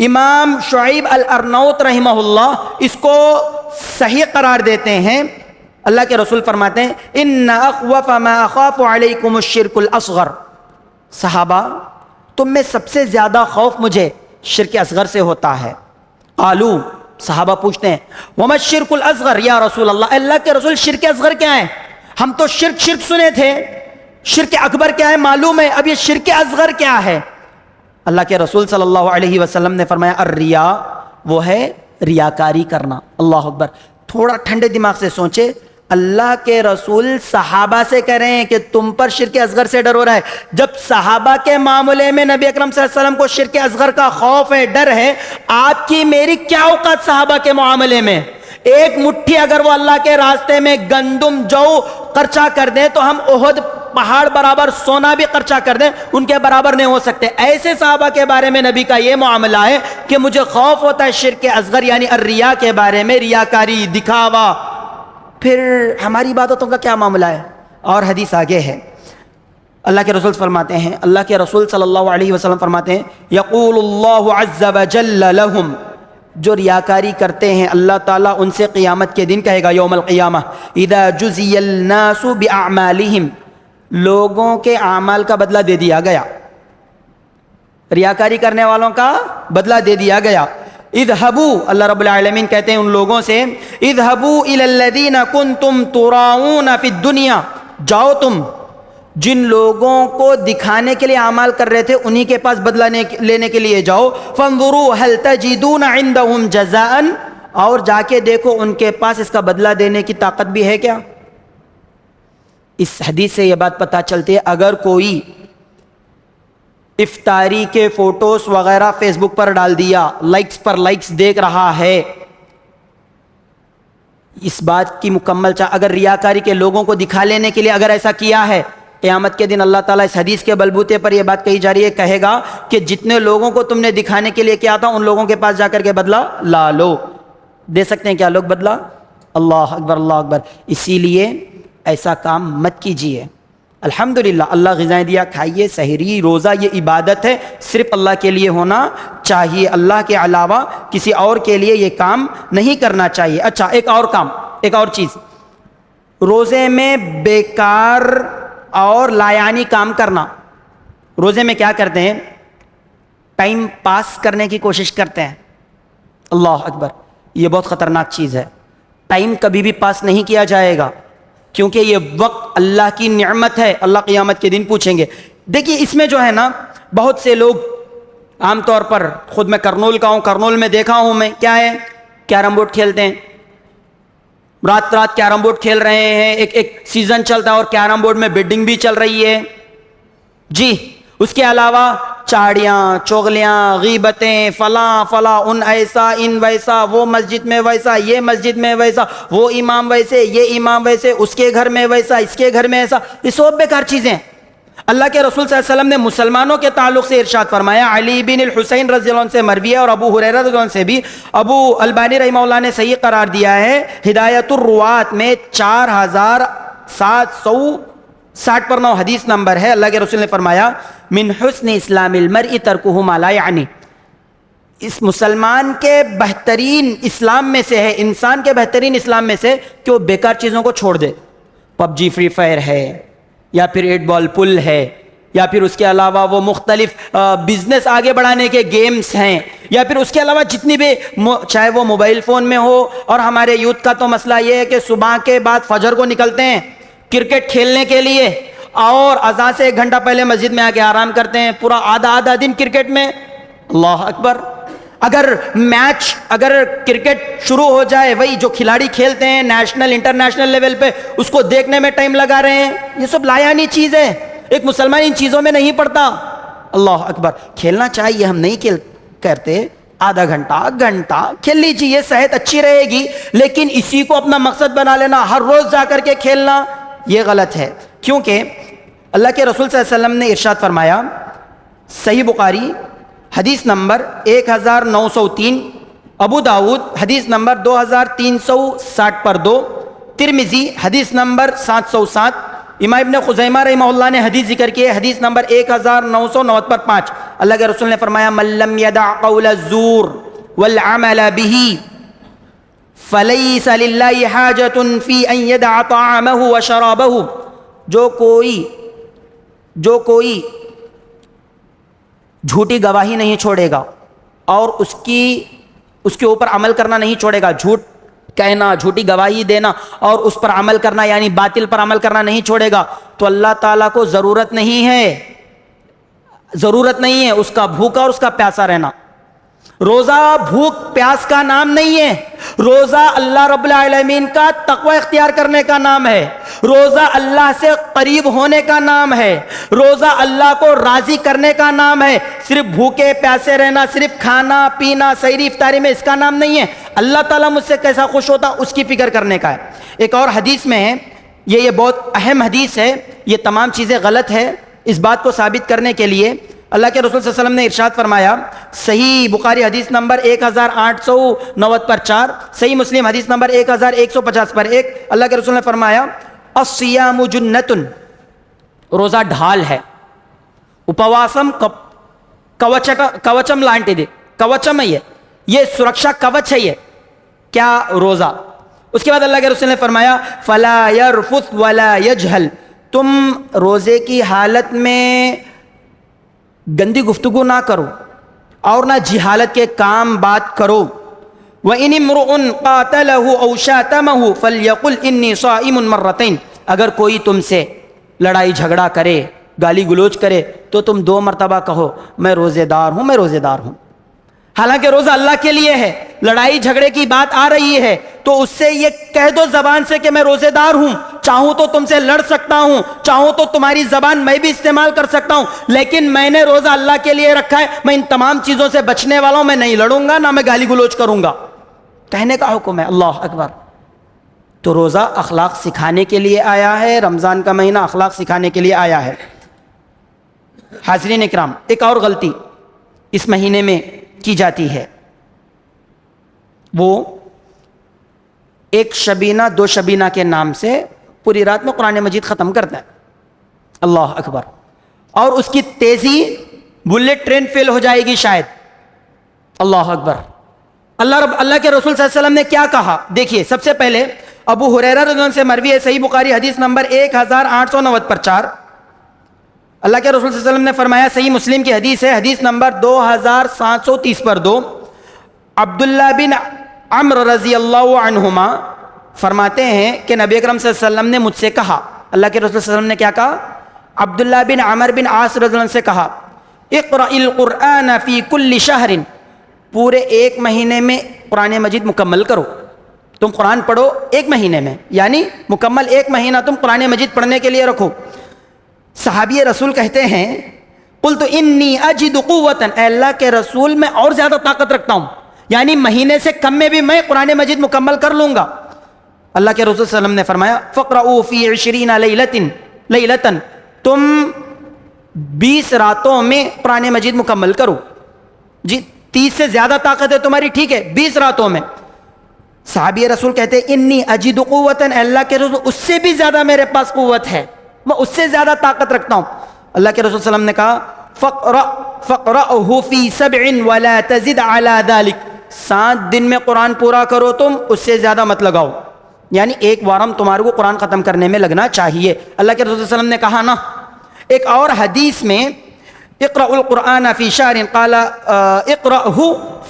امام شعیب الارنوط رحمہ اللہ اس کو صحیح قرار دیتے ہیں. اللہ کے رسول فرماتے ہیں ان اخوف ما اخاف علیکم الشرک الاصغر. صحابہ تم میں سب سے زیادہ خوف مجھے شرک اصغر سے ہوتا ہے. قالو، صحابہ پوچھتے ہیں وما الشرک الاصغر یا رسول اللہ، اللہ کے رسول شرک اصغر کیا ہے؟ ہم تو شرک سنے تھے، شرک اکبر کیا ہے معلوم ہے، اب یہ شرک اصغر کیا ہے؟ اللہ کے رسول صلی اللہ علیہ وسلم نے فرمایا الریا، وہ ہے ریاکاری کرنا. اللہ اکبر. تھوڑا ٹھنڈے دماغ سے سوچے، اللہ کے رسول صحابہ سے کہہ رہے ہیں کہ تم پر شرک اصغر سے ڈر ہو رہا ہے. جب صحابہ کے معاملے میں نبی اکرم صلی اللہ علیہ وسلم کو شرک اصغر کا خوف ہے، ڈر ہے، آپ کی میری کیا اوقات صحابہ کے معاملے میں؟ ایک مٹھی اگر وہ اللہ کے راستے میں گندم جو خرچہ کر دیں تو ہم احد پہاڑ برابر سونا بھی خرچہ کر دیں ان کے برابر نہیں ہو سکتے. ایسے صحابہ کے بارے میں نبی کا یہ معاملہ ہے کہ مجھے خوف ہوتا ہے شرک اصغر یعنی الریا کے بارے میں, ریاکاری, دکھاوا. پھر ہماری عبادتوں کا کیا معاملہ ہے؟ اور حدیث آگے ہے. اللہ کے رسول فرماتے ہیں, اللہ کے رسول صلی اللہ علیہ وسلم فرماتے ہیں, یقول اللہ عز وجل لہم, جو ریاکاری کرتے ہیں اللہ تعالیٰ ان سے قیامت کے دن کہے گا یوم القیامہ, اذا جزی الناس باعمالہم, لوگوں کے اعمال کا بدلہ دے دیا گیا, ریاکاری کرنے والوں کا بدلہ دے دیا گیا. اذهبوا, اللہ رب العالمین کہتے ہیں ان لوگوں سے, اذهبوا الى الذین کنتم تراؤون فی الدنیا, جاؤ تم جن لوگوں کو دکھانے کے لیے اعمال کر رہے تھے انہی کے پاس بدلہ لینے کے لیے جاؤ. فانظروا هل تجدون عندهم جزاء, اور جا کے دیکھو ان کے پاس اس کا بدلہ دینے کی طاقت بھی ہے کیا. اس حدیث سے یہ بات پتہ چلتی ہے اگر کوئی افطاری کے فوٹوز وغیرہ فیس بک پر ڈال دیا, لائکس پر لائکس دیکھ رہا ہے, اس بات کی مکمل اگر ریاکاری کے لوگوں کو دکھا لینے کے لیے اگر ایسا کیا ہے, قیامت کے دن اللہ تعالیٰ اس حدیث کے بلبوتے پر یہ بات کہی جا رہی ہے, کہے گا کہ جتنے لوگوں کو تم نے دکھانے کے لیے کیا تھا ان لوگوں کے پاس جا کر کے بدلہ لا لو. دے سکتے ہیں کیا لوگ بدلہ؟ اللہ اکبر, اللہ اکبر. اسی لیے ایسا کام مت کیجیے. الحمدللہ اللہ غذائیں دیا, کھائیے, سحری روزہ یہ عبادت ہے, صرف اللہ کے لیے ہونا چاہیے, اللہ کے علاوہ کسی اور کے لیے یہ کام نہیں کرنا چاہیے. اچھا ایک اور کام, ایک اور چیز, روزے میں بیکار اور لایانی کام کرنا. روزے میں کیا کرتے ہیں؟ ٹائم پاس کرنے کی کوشش کرتے ہیں. اللہ اکبر, یہ بہت خطرناک چیز ہے. ٹائم کبھی بھی پاس نہیں کیا جائے گا کیونکہ یہ وقت اللہ کی نعمت ہے, اللہ قیامت کے دن پوچھیں گے. دیکھیے اس میں جو ہے نا بہت سے لوگ عام طور پر, خود میں کرنول کا ہوں, کرنول میں دیکھا ہوں میں, کیا ہے, کیرم بورڈ کھیلتے ہیں, رات رات کیرم بورڈ کھیل رہے ہیں, ایک سیزن چلتا ہے اور کیرم بورڈ میں بیڈنگ بھی چل رہی ہے جی. اس کے علاوہ چاڑیاں, چغلیاں, غیبتیں, فلاں فلاں, ان ایسا ان ویسا, وہ مسجد میں ویسا, یہ مسجد میں ویسا, وہ امام ویسے, یہ امام ویسے, اس کے گھر میں ویسا, اس کے گھر میں ایسا, یہ سب بیکار چیزیں. اللہ کے رسول صلی اللہ علیہ وسلم نے مسلمانوں کے تعلق سے ارشاد فرمایا, علی بن الحسین رضی اللہ عنہ سے مروی ہے اور ابو ہریرہ رضی اللہ عنہ سے بھی, ابو البانی رحمہ اللہ نے صحیح قرار دیا ہے, ہدایت الروات میں 4760 پر 9 حدیث نمبر ہے. اللہ کے رسول نے فرمایا, من حسن اسلام المرء ترکہ ما لا یعنی, اس مسلمان کے بہترین اسلام میں سے ہے, انسان کے بہترین اسلام میں سے کہ وہ بیکار چیزوں کو چھوڑ دے. پب جی, فری فائر ہے, یا پھر 8 بال پل ہے, یا پھر اس کے علاوہ وہ مختلف بزنس آگے بڑھانے کے گیمز ہیں, یا پھر اس کے علاوہ جتنی بھی, چاہے وہ موبائل فون میں ہو. اور ہمارے یوتھ کا تو مسئلہ یہ ہے کہ صبح کے بعد فجر کو نکلتے ہیں کرکٹ کھیلنے کے لیے اور اذان سے 1 گھنٹہ پہلے مسجد میں آ کے آرام کرتے ہیں, پورا آدھا دن کرکٹ میں. اللہ اکبر. اگر میچ, اگر کرکٹ شروع ہو جائے, وہی جو کھلاڑی کھیلتے ہیں نیشنل انٹرنیشنل لیول پہ, اس کو دیکھنے میں ٹائم لگا رہے ہیں. یہ سب لایانی چیز ہے, ایک مسلمان ان چیزوں میں نہیں پڑتا. اللہ اکبر. کھیلنا چاہیے, ہم نہیں کرتے, آدھا گھنٹہ کھیل لیجیے, صحت اچھی رہے گی. لیکن اسی کو اپنا مقصد بنا لینا, ہر روز جا کر کے کھیلنا, یہ غلط ہے. کیونکہ اللہ کے رسول صلی اللہ علیہ وسلم نے ارشاد فرمایا, صحیح بخاری حدیث نمبر 1903, ابو داؤد حدیث نمبر 2360 پر 2, ترمذی حدیث نمبر 707, امام ابن خزیمہ رحمہ اللہ نے حدیث ذکر کی ہے حدیث نمبر 1990 پر 5. اللہ کے رسول نے فرمایا, من لم يدع قول الزور والعمل به فلیس للہ حاجۃ فی ان يدع طعامہ وشرابہ. جو کوئی جھوٹی گواہی نہیں چھوڑے گا اور اس کے اوپر عمل کرنا نہیں چھوڑے گا, جھوٹ کہنا, جھوٹی گواہی دینا اور اس پر عمل کرنا یعنی باطل پر عمل کرنا نہیں چھوڑے گا, تو اللہ تعالیٰ کو ضرورت نہیں ہے اس کا بھوکا اور اس کا پیاسا رہنا. روزہ بھوک پیاس کا نام نہیں ہے, روزہ اللہ رب العالمین کا تقوی اختیار کرنے کا نام ہے, روزہ اللہ سے قریب ہونے کا نام ہے, روزہ اللہ کو راضی کرنے کا نام ہے. صرف بھوکے پیاسے رہنا, صرف کھانا پینا سحری افطاری میں اس کا نام نہیں ہے. اللہ تعالیٰ مجھ سے کیسا خوش ہوتا اس کی فکر کرنے کا ہے. ایک اور حدیث میں ہے, یہ بہت اہم حدیث ہے. یہ تمام چیزیں غلط ہے. اس بات کو ثابت کرنے کے لیے اللہ کے رسول صلی اللہ علیہ وسلم نے ارشاد فرمایا, صحیح بخاری حدیث نمبر 1890 پر 4, صحیح مسلم حدیث نمبر 1150 پر 1, اللہ کے رسول نے فرمایا الصیام جنۃ, روزہ ڈھال ہے. اپواسم کوچم لانٹیدی, کوچم ہے یہ سرکشا کوچ ہے یہ کیا روزہ. اس کے بعد اللہ کے رسول نے فرمایا فلا یرفث ولا یجہل, تم روزے کی حالت میں گندی گفتگو نہ کرو اور نہ جہالت کے کام بات کرو. وَإِنِ امْرُؤٌ قَاتَلَهُ أَوْ شَاتَمَهُ فَلْيَقُلْ إِنِّي صَائِمٌ مَرَّتَيْنِ, اگر کوئی تم سے لڑائی جھگڑا کرے, گالی گلوچ کرے, تو تم 2 مرتبہ کہو میں روزے دار ہوں, میں روزے دار ہوں. حالانکہ روزہ اللہ کے لیے ہے. لڑائی جھگڑے کی بات آ رہی ہے تو اس سے یہ کہہ دو زبان سے کہ میں روزے دار ہوں. چاہوں تو تم سے لڑ سکتا ہوں, چاہوں تو تمہاری زبان میں بھی استعمال کر سکتا ہوں, لیکن میں نے روزہ اللہ کے لیے رکھا ہے, میں ان تمام چیزوں سے بچنے والا ہوں. میں نہیں لڑوں گا, نہ میں گالی گلوچ کروں گا. کہنے کا حکم ہے. اللہ اکبر. تو روزہ اخلاق سکھانے کے لیے آیا ہے. رمضان کا مہینہ اخلاق سکھانے کے لیے آیا ہے. حاضرین اکرام, ایک اور غلطی اس مہینے میں کی جاتی ہے, وہ ایک شبینہ 2 شبینہ کے نام سے پوری رات میں قرآن مجید ختم کرتا ہے. اللہ اکبر. اور اس کی تیزی بلٹ ٹرین فیل ہو جائے گی شاید. اللہ اکبر. اللہ کے رسول صلی اللہ علیہ وسلم نے کیا کہا دیکھیے. سب سے پہلے ابو ہریرہ رضی اللہ عنہ سے مروی ہے, صحیح بخاری حدیث نمبر 1890 پر 4, اللہ کے رسول صلی اللہ علیہ وسلم نے فرمایا, صحیح مسلم کی حدیث ہے حدیث نمبر 2730 پر 2, عبداللہ بن عمرو رضی اللہ عنہما فرماتے ہیں کہ نبی اکرم صلی اللہ علیہ وسلم نے مجھ سے کہا. اللہ کے رسول صلی اللہ علیہ وسلم نے کیا کہا؟ عبداللہ بن عمر بن عاص رضی اللہ عنہ سے کہا, اقرأ القرآن فی کل شہر, پورے 1 مہینے میں قرآن مجید مکمل کرو. تم قرآن پڑھو 1 مہینے میں, یعنی مکمل 1 مہینہ تم قرآن مجید پڑھنے کے لیے رکھو. صحابی رسول کہتے ہیں قلت انی اجد قوتا, اے اللہ کے رسول میں اور زیادہ طاقت رکھتا ہوں, یعنی مہینے سے کم میں بھی میں قرآن مجید مکمل کر لوں گا. اللہ کے رسول صلی اللہ علیہ وسلم نے فرمایا فقرؤوا فی 20 لیلۃ, تم 20 راتوں میں قرآن مجید مکمل کرو. جی 30 سے زیادہ طاقت ہے تمہاری, ٹھیک ہے, 20 راتوں میں. صحابی رسول کہتے ہیں انی اجد قوتا, اللہ کے رسول اس سے بھی زیادہ میرے پاس قوت ہے, میں اس سے زیادہ طاقت رکھتا ہوں. اللہ کے رسول صلی اللہ علیہ وسلم نے کہا فقرأه فی 7 ولا تزد علی ذلک, 7 دن میں قرآن پورا کرو تم, اس سے زیادہ مت لگاؤ. یعنی 1 وارم تمہارے کو قرآن ختم کرنے میں لگنا چاہیے. اللہ کے رسول صلی اللہ علیہ وسلم نے کہا نا. ایک اور حدیث میں اقرأ القرآن فی شہر, قال اقرأه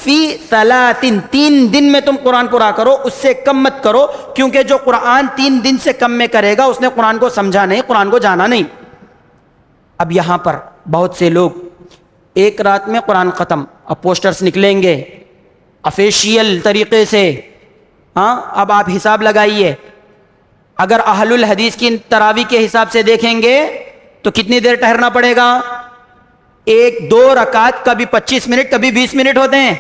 فی 3 دن میں تم قرآن پورا کرو, اس سے کم مت کرو, کیونکہ جو قرآن 3 دن سے کم میں کرے گا اس نے قرآن کو سمجھا نہیں, قرآن کو جانا نہیں. اب یہاں پر بہت سے لوگ 1 رات میں قرآن ختم, اب پوسٹرز نکلیں گے آفیشیل طریقے سے. ہاں اب آپ حساب لگائیے, اگر اہل الحدیث کی تراویح کے حساب سے دیکھیں گے تو کتنی دیر ٹھہرنا پڑے گا؟ 1-2 رکعت, کبھی 25 منٹ کبھی 20 منٹ ہوتے ہیں,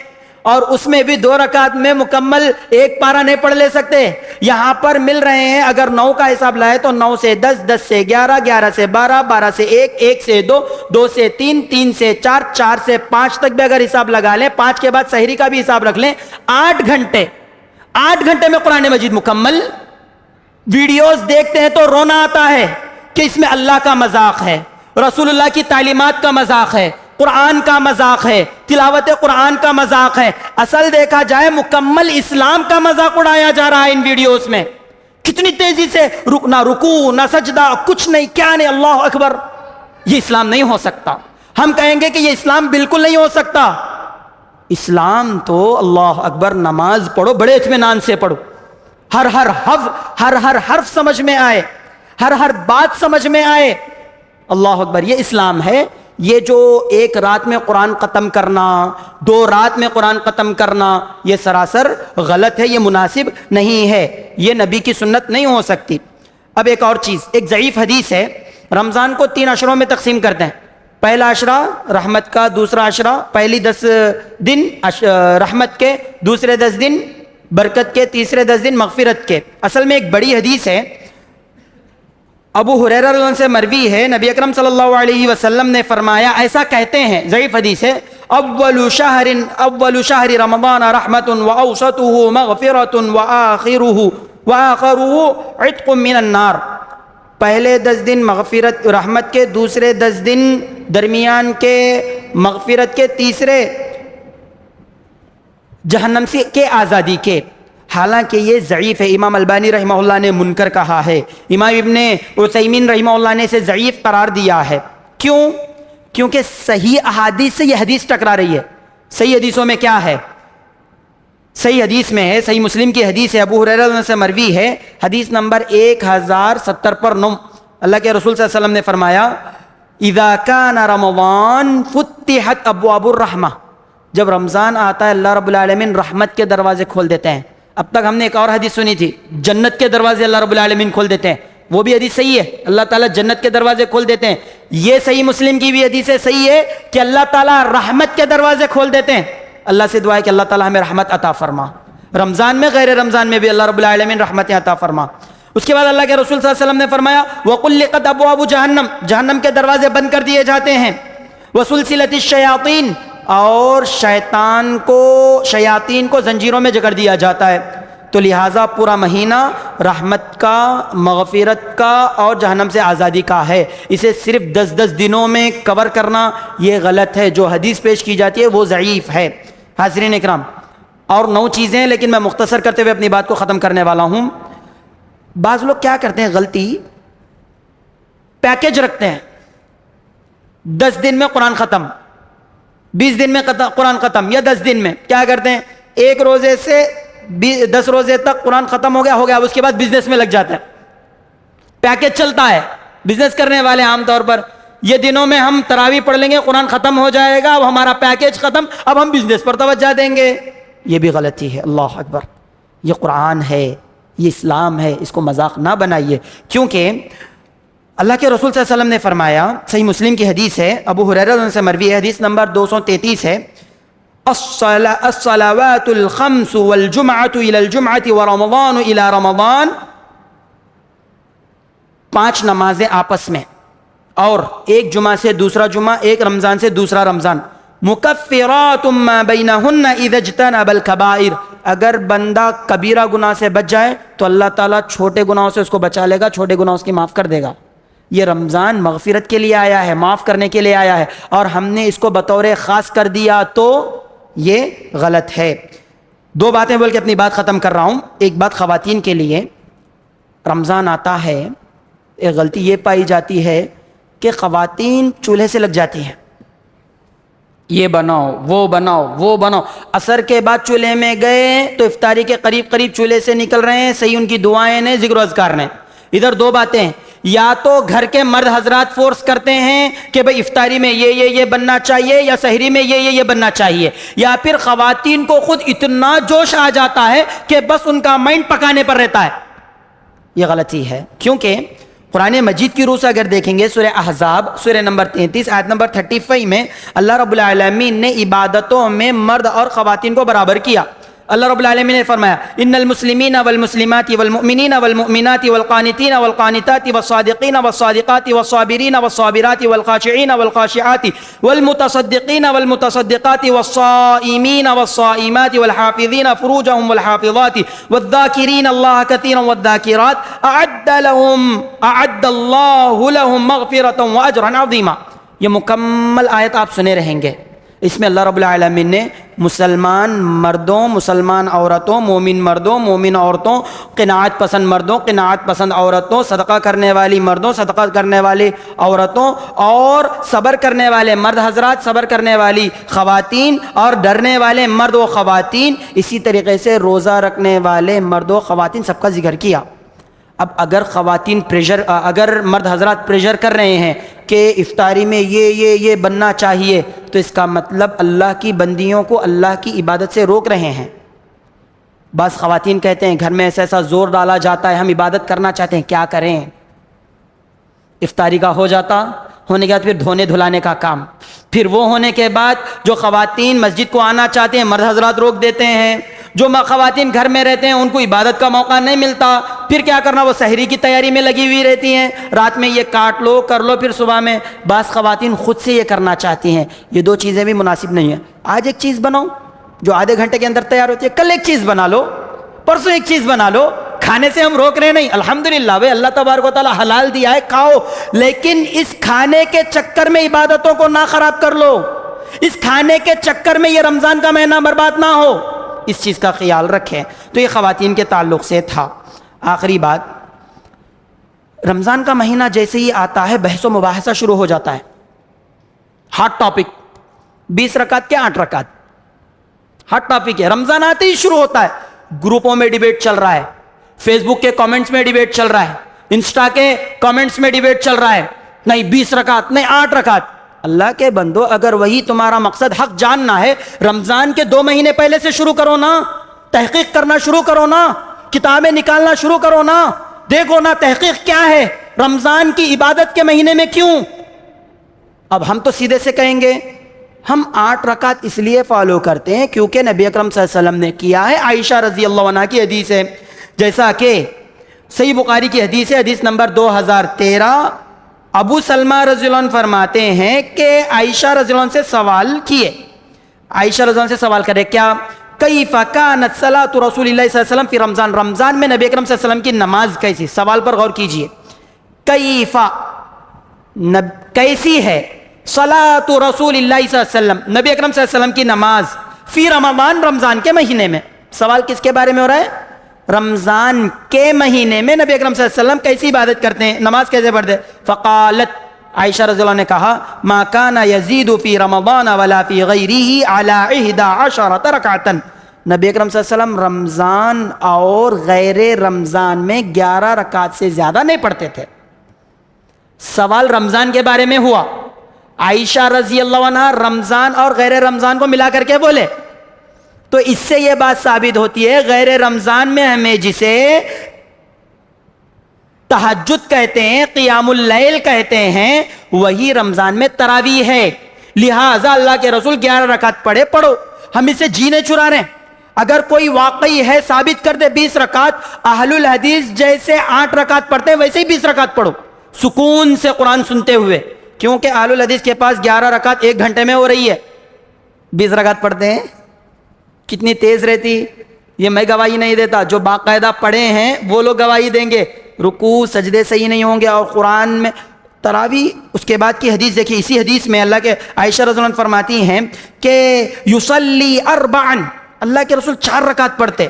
اور اس میں بھی 2 رکعت میں مکمل 1 پارہ نہیں پڑھ لے سکتے. یہاں پر مل رہے ہیں, اگر 9 کا حساب لائے تو 9 سے 10, 10 سے 11, 11 سے 12, 12 سے 1, 1 سے 2, 2 سے 3, 3 سے 4, 4 سے 5 تک بھی اگر حساب لگا لیں, 5 کے بعد سحری کا بھی حساب رکھ لیں, 8 گھنٹے میں قرآن مجید مکمل. ویڈیوز دیکھتے ہیں تو رونا آتا ہے کہ اس میں اللہ کا مذاق ہے, رسول اللہ کی تعلیمات کا مذاق ہے, قرآن کا مذاق ہے, تلاوت قرآن کا مذاق ہے. اصل دیکھا جائے مکمل اسلام کا مذاق اڑایا جا رہا ہے ان ویڈیوز میں. کتنی تیزی سے, نہ رکوع نہ سجدہ, کچھ نہیں, کیا نہیں. اللہ اکبر. یہ اسلام نہیں ہو سکتا. ہم کہیں گے کہ یہ اسلام بالکل نہیں ہو سکتا. اسلام تو اللہ اکبر, نماز پڑھو بڑے اطمینان سے پڑھو, ہر حرف سمجھ میں آئے, ہر بات سمجھ میں آئے. اللہ اکبر. یہ اسلام ہے. یہ جو 1 رات میں قرآن ختم کرنا, 2 رات میں قرآن ختم کرنا, یہ سراسر غلط ہے, یہ مناسب نہیں ہے, یہ نبی کی سنت نہیں ہو سکتی. اب ایک اور چیز, ایک ضعیف حدیث ہے. رمضان کو 3 عشروں میں تقسیم کرتے ہیں. پہلا عشرہ رحمت کا, دوسرا عشرہ پہلی 10 دن رحمت کے, دوسرے 10 دن برکت کے, تیسرے 10 دن مغفرت کے. اصل میں ایک بڑی حدیث ہے, ابو ہریرہ رضی اللہ عنہ سے مروی ہے، نبی اکرم صلی اللہ علیہ وسلم نے فرمایا، ایسا کہتے ہیں، ضعیف حدیث ہے، اول شہر رمضان رحمت واوسطہ مغفرۃ وآخرہ عتق من النار، پہلے 10 دن مغفرت رحمت کے، دوسرے 10 دن درمیان کے مغفرت کے، تیسرے جہنم سے کے آزادی کے۔ حالانکہ یہ ضعیف ہے، امام البانی رحمہ اللہ نے منکر کہا ہے، امام ابن عثیمین رحمہ اللہ نے اسے ضعیف قرار دیا ہے۔ کیوں؟ کیونکہ صحیح احادیث سے یہ حدیث ٹکرا رہی ہے۔ صحیح حدیثوں میں کیا ہے؟ صحیح حدیث میں ہے، صحیح مسلم کی حدیث ہے، ابو ہریرہ سے مروی ہے، حدیث نمبر 1070 پر 9، اللہ کے رسول صلی اللہ علیہ وسلم نے فرمایا، اذا کان رمضان فتحت ابواب الرحمہ، جب رمضان آتا ہے اللہ رب العالمین رحمت کے دروازے کھول دیتے ہیں۔ اب تک ہم نے ایک اور حدیث سنی تھی، جنت کے دروازے اللہ رب العالمین کھول دیتے ہیں، وہ بھی حدیث صحیح ہے، اللہ تعالیٰ جنت کے دروازے کھول دیتے ہیں۔ یہ صحیح مسلم کی بھی حدیث صحیح ہے کہ اللہ تعالیٰ رحمت کے دروازے کھول دیتے ہیں۔ اللہ سے دعا ہے کہ اللہ تعالیٰ ہمیں رحمت عطا فرما، رمضان میں غیر رمضان میں بھی اللہ رب العالمین رحمتیں عطا فرما۔ اس کے بعد اللہ کے رسول صلی اللہ علیہ وسلم نے فرمایا، وَقُلِّقَتْ أَبْوَابُ جہنم، جہنم کے دروازے بند کر دیے جاتے ہیں، وَسُلْسِلَتِ الشَّيَاطِينَ، اور شیاطین کو زنجیروں میں جکڑ دیا جاتا ہے۔ تو لہٰذا پورا مہینہ رحمت کا، مغفرت کا اور جہنم سے آزادی کا ہے، اسے صرف 10 دنوں میں کور کرنا یہ غلط ہے۔ جو حدیث پیش کی جاتی ہے وہ ضعیف ہے۔ حاضرین اکرام، اور 9 چیزیں ہیں، لیکن میں مختصر کرتے ہوئے اپنی بات کو ختم کرنے والا ہوں۔ بعض لوگ کیا کرتے ہیں غلطی، پیکیج رکھتے ہیں، 10 دن میں قرآن ختم، 20 دن میں قرآن ختم، یا 10 دن میں کیا کرتے ہیں، 1 روزے سے 10 روزے تک قرآن ختم ہو گیا، اس کے بعد بزنس میں لگ جاتا ہے۔ پیکیج چلتا ہے، بزنس کرنے والے عام طور پر، یہ دنوں میں ہم تراویح پڑھ لیں گے، قرآن ختم ہو جائے گا، اب ہمارا پیکیج ختم، اب ہم بزنس پر توجہ دیں گے۔ یہ بھی غلطی ہے، اللہ اکبر۔ یہ قرآن ہے، یہ اسلام ہے، اس کو مذاق نہ بنائیے، کیونکہ اللہ کے رسول صلی اللہ علیہ وسلم نے فرمایا، صحیح مسلم کی حدیث ہے، ابو ہریرہ سے مروی ہے، حدیث نمبر 233 ہے، الصلوات الخمس والجمعة الى الجمعة ورمضان الى رمضان، 5 نمازیں آپس میں، اور ایک جمعہ سے دوسرا جمعہ، ایک رمضان سے دوسرا رمضان، مکفرات ما بینہن اذا اجتنب الکبائر، اگر بندہ کبیرہ گناہ سے بچ جائے تو اللہ تعالیٰ چھوٹے گناہوں سے اس کو بچا لے گا، چھوٹے گناہوں کی معاف کر دے گا۔ یہ رمضان مغفرت کے لیے آیا ہے، معاف کرنے کے لیے آیا ہے، اور ہم نے اس کو بطور خاص کر دیا تو یہ غلط ہے۔ 2 باتیں بول کے اپنی بات ختم کر رہا ہوں۔ ایک بات خواتین کے لیے، رمضان آتا ہے، ایک غلطی یہ پائی جاتی ہے کہ خواتین چولہے سے لگ جاتی ہیں، یہ بناؤ وہ بناؤ وہ بناؤ، عصر کے بعد چولہے میں گئے تو افطاری کے قریب چولہے سے نکل رہے ہیں، صحیح ان کی دعائیں نے، ذکر و اذکار نے۔ ادھر 2 باتیں، یا تو گھر کے مرد حضرات فورس کرتے ہیں کہ بھئی افطاری میں یہ بننا چاہیے، یا سحری میں یہ بننا چاہیے، یا پھر خواتین کو خود اتنا جوش آ جاتا ہے کہ بس ان کا مائنڈ پکانے پر رہتا ہے۔ یہ غلطی ہے، کیونکہ قرآن مجید کی روح سے اگر دیکھیں گے، سورہ احزاب سورہ نمبر 33 آیت نمبر 35 میں اللہ رب العالمین نے عبادتوں میں مرد اور خواتین کو برابر کیا۔ اللہ رب العالمین نے فرمایا، ان المسلمین والمسلمات والمؤمنین والمؤمنات والقانتین والقانتات والصادقین والصادقات والصابرین والصابرات والخاشعین والخاشعات والمتصدقین والمتصدقات والصائمین والصائمات والحافظین فروجهم والحافظات والذاکرین اللہ کثیرا والذاکرات اعد اللہ لهم مغفرۃ واجرا عظیما۔ یہ مکمل آیت آپ سنے رہیں گے، اس میں اللہ رب العالمین نے مسلمان مردوں، مسلمان عورتوں، مومن مردوں، مومن عورتوں، قناعت پسند مردوں، قناعت پسند عورتوں، صدقہ کرنے والی مردوں، صدقہ کرنے والی عورتوں، اور صبر کرنے والے مرد حضرات، صبر کرنے والی خواتین، اور ڈرنے والے مرد و خواتین، اسی طریقے سے روزہ رکھنے والے مرد و خواتین، سب کا ذکر کیا۔ اب اگر اگر مرد حضرات پریشر کر رہے ہیں کہ افطاری میں یہ بننا چاہیے، تو اس کا مطلب اللہ کی بندیوں کو اللہ کی عبادت سے روک رہے ہیں۔ بعض خواتین کہتے ہیں گھر میں ایسا زور ڈالا جاتا ہے، ہم عبادت کرنا چاہتے ہیں، کیا کریں؟ افطاری کا ہو جاتا، ہونے کے بعد پھر دھونے دھلانے کا کام، پھر وہ ہونے کے بعد جو خواتین مسجد کو آنا چاہتے ہیں مرد حضرات روک دیتے ہیں، جو خواتین گھر میں رہتے ہیں ان کو عبادت کا موقع نہیں ملتا، پھر کیا کرنا، وہ سحری کی تیاری میں لگی ہوئی رہتی ہیں، رات میں یہ کاٹ لو کر لو، پھر صبح میں بعض خواتین خود سے یہ کرنا چاہتی ہیں، یہ دو چیزیں بھی مناسب نہیں ہیں۔ آج ایک چیز بناؤ جو آدھے گھنٹے کے اندر تیار ہوتی ہے، کل ایک چیز بنا لو، پرسوں ایک چیز بنا لو۔ کھانے سے ہم روک رہے نہیں، الحمدللہ بھائی اللہ تبارک و تعالیٰ حلال دیا ہے، کھاؤ، لیکن اس کھانے کے چکر میں عبادتوں کو نہ خراب کر لو، اس کھانے کے چکر میں یہ رمضان کا مہینہ برباد نہ ہو، اس چیز کا خیال رکھیں۔ تو یہ خواتین کے تعلق سے تھا۔ آخری بات، رمضان کا مہینہ جیسے ہی آتا ہے بحث و مباحثہ شروع ہو جاتا ہے، ہاٹ ٹاپک، 20 رکعت کے 8 رکعت ہاٹ ٹاپک ہے، رمضان آتے ہی شروع ہوتا ہے، گروپوں میں ڈیبیٹ چل رہا ہے، فیس بک کے کامنٹس میں ڈیبیٹ چل رہا ہے، انسٹا کے کامنٹس میں ڈیبیٹ چل رہا ہے، نہیں 20 رکعت نہیں 8 رکعت۔ اللہ کے بندو، اگر وہی تمہارا مقصد حق جاننا ہے، رمضان کے 2 مہینے پہلے سے شروع کرو نا، تحقیق کرنا شروع کرو نا، کتابیں نکالنا شروع کرو نا، دیکھو نا تحقیق کیا ہے، رمضان کی عبادت کے مہینے میں کیوں۔ اب ہم تو سیدھے سے کہیں گے ہم 8 رکعت اس لیے فالو کرتے ہیں کیونکہ نبی اکرم صلی اللہ علیہ وسلم نے کیا ہے، عائشہ رضی اللہ عنہ کی حدیث ہے، جیسا کہ صحیح بخاری کی حدیث ہے، حدیث نمبر 2013، ابو سلمہ رضی اللہ عنہ فرماتے ہیں کہ عائشہ رضی اللہ عنہ سے سوال کیے، عائشہ رضی اللہ عنہ سے سوال کرے کیا، کیف کانت صلاۃ رسول اللہ صلی اللہ علیہ وسلم فی رمضان، رمضان میں نبی اکرم صلی اللہ علیہ وسلم کی نماز کیسی، سوال پر غور کیجئے، کیف کیسی ہے صلاۃ رسول اللہ صلی اللہ علیہ وسلم، نبی اکرم صلی اللہ علیہ وسلم کی نماز فی رمضان، رمضان کے مہینے میں، سوال کس کے بارے میں ہو رہا ہے، رمضان کے مہینے میں نبی اکرم صلی اللہ علیہ وسلم کیسی عبادت کرتے ہیں، نماز کیسے پڑھتے، فقالت، عائشہ رضی اللہ عنہ نے کہا، ما کان یزید فی رمضان ولا فی غیرہ علی 11 رکعتا، نبی اکرم صلی اللہ علیہ وسلم رمضان اور غیر رمضان میں 11 رکعت سے زیادہ نہیں پڑھتے تھے۔ سوال رمضان کے بارے میں ہوا، عائشہ رضی اللہ عنہ رمضان اور غیر رمضان کو ملا کر کے بولے، تو اس سے یہ بات ثابت ہوتی ہے غیر رمضان میں ہمیں جسے تہجد کہتے ہیں، قیام اللیل کہتے ہیں، وہی رمضان میں تراویح ہے، لہٰذا اللہ کے رسول 11 رکعت پڑھو، ہم اسے جینے چرا رہے ہیں۔ اگر کوئی واقعی ہے ثابت کر دے 20 رکعت، اہل الحدیث جیسے 8 رکعت پڑھتے ہیں ویسے ہی 20 رکعت پڑھو، سکون سے قرآن سنتے ہوئے، کیونکہ اہل الحدیث کے پاس 11 رکعت 1 گھنٹے میں ہو رہی ہے، 20 رکعت پڑھتے ہیں، کتنی تیز رہتی، یہ میں گواہی نہیں دیتا، جو باقاعدہ پڑھے ہیں وہ لوگ گواہی دیں گے، رکوع سجدے صحیح نہیں ہوں گے، اور قرآن میں تراویح، اس کے بعد کی حدیث دیکھیے، اسی حدیث میں اللہ کے عائشہ رضی اللہ عنہ فرماتی ہیں کہ یصلی 4، اللہ کے رسول 4 رکعت پڑھتے،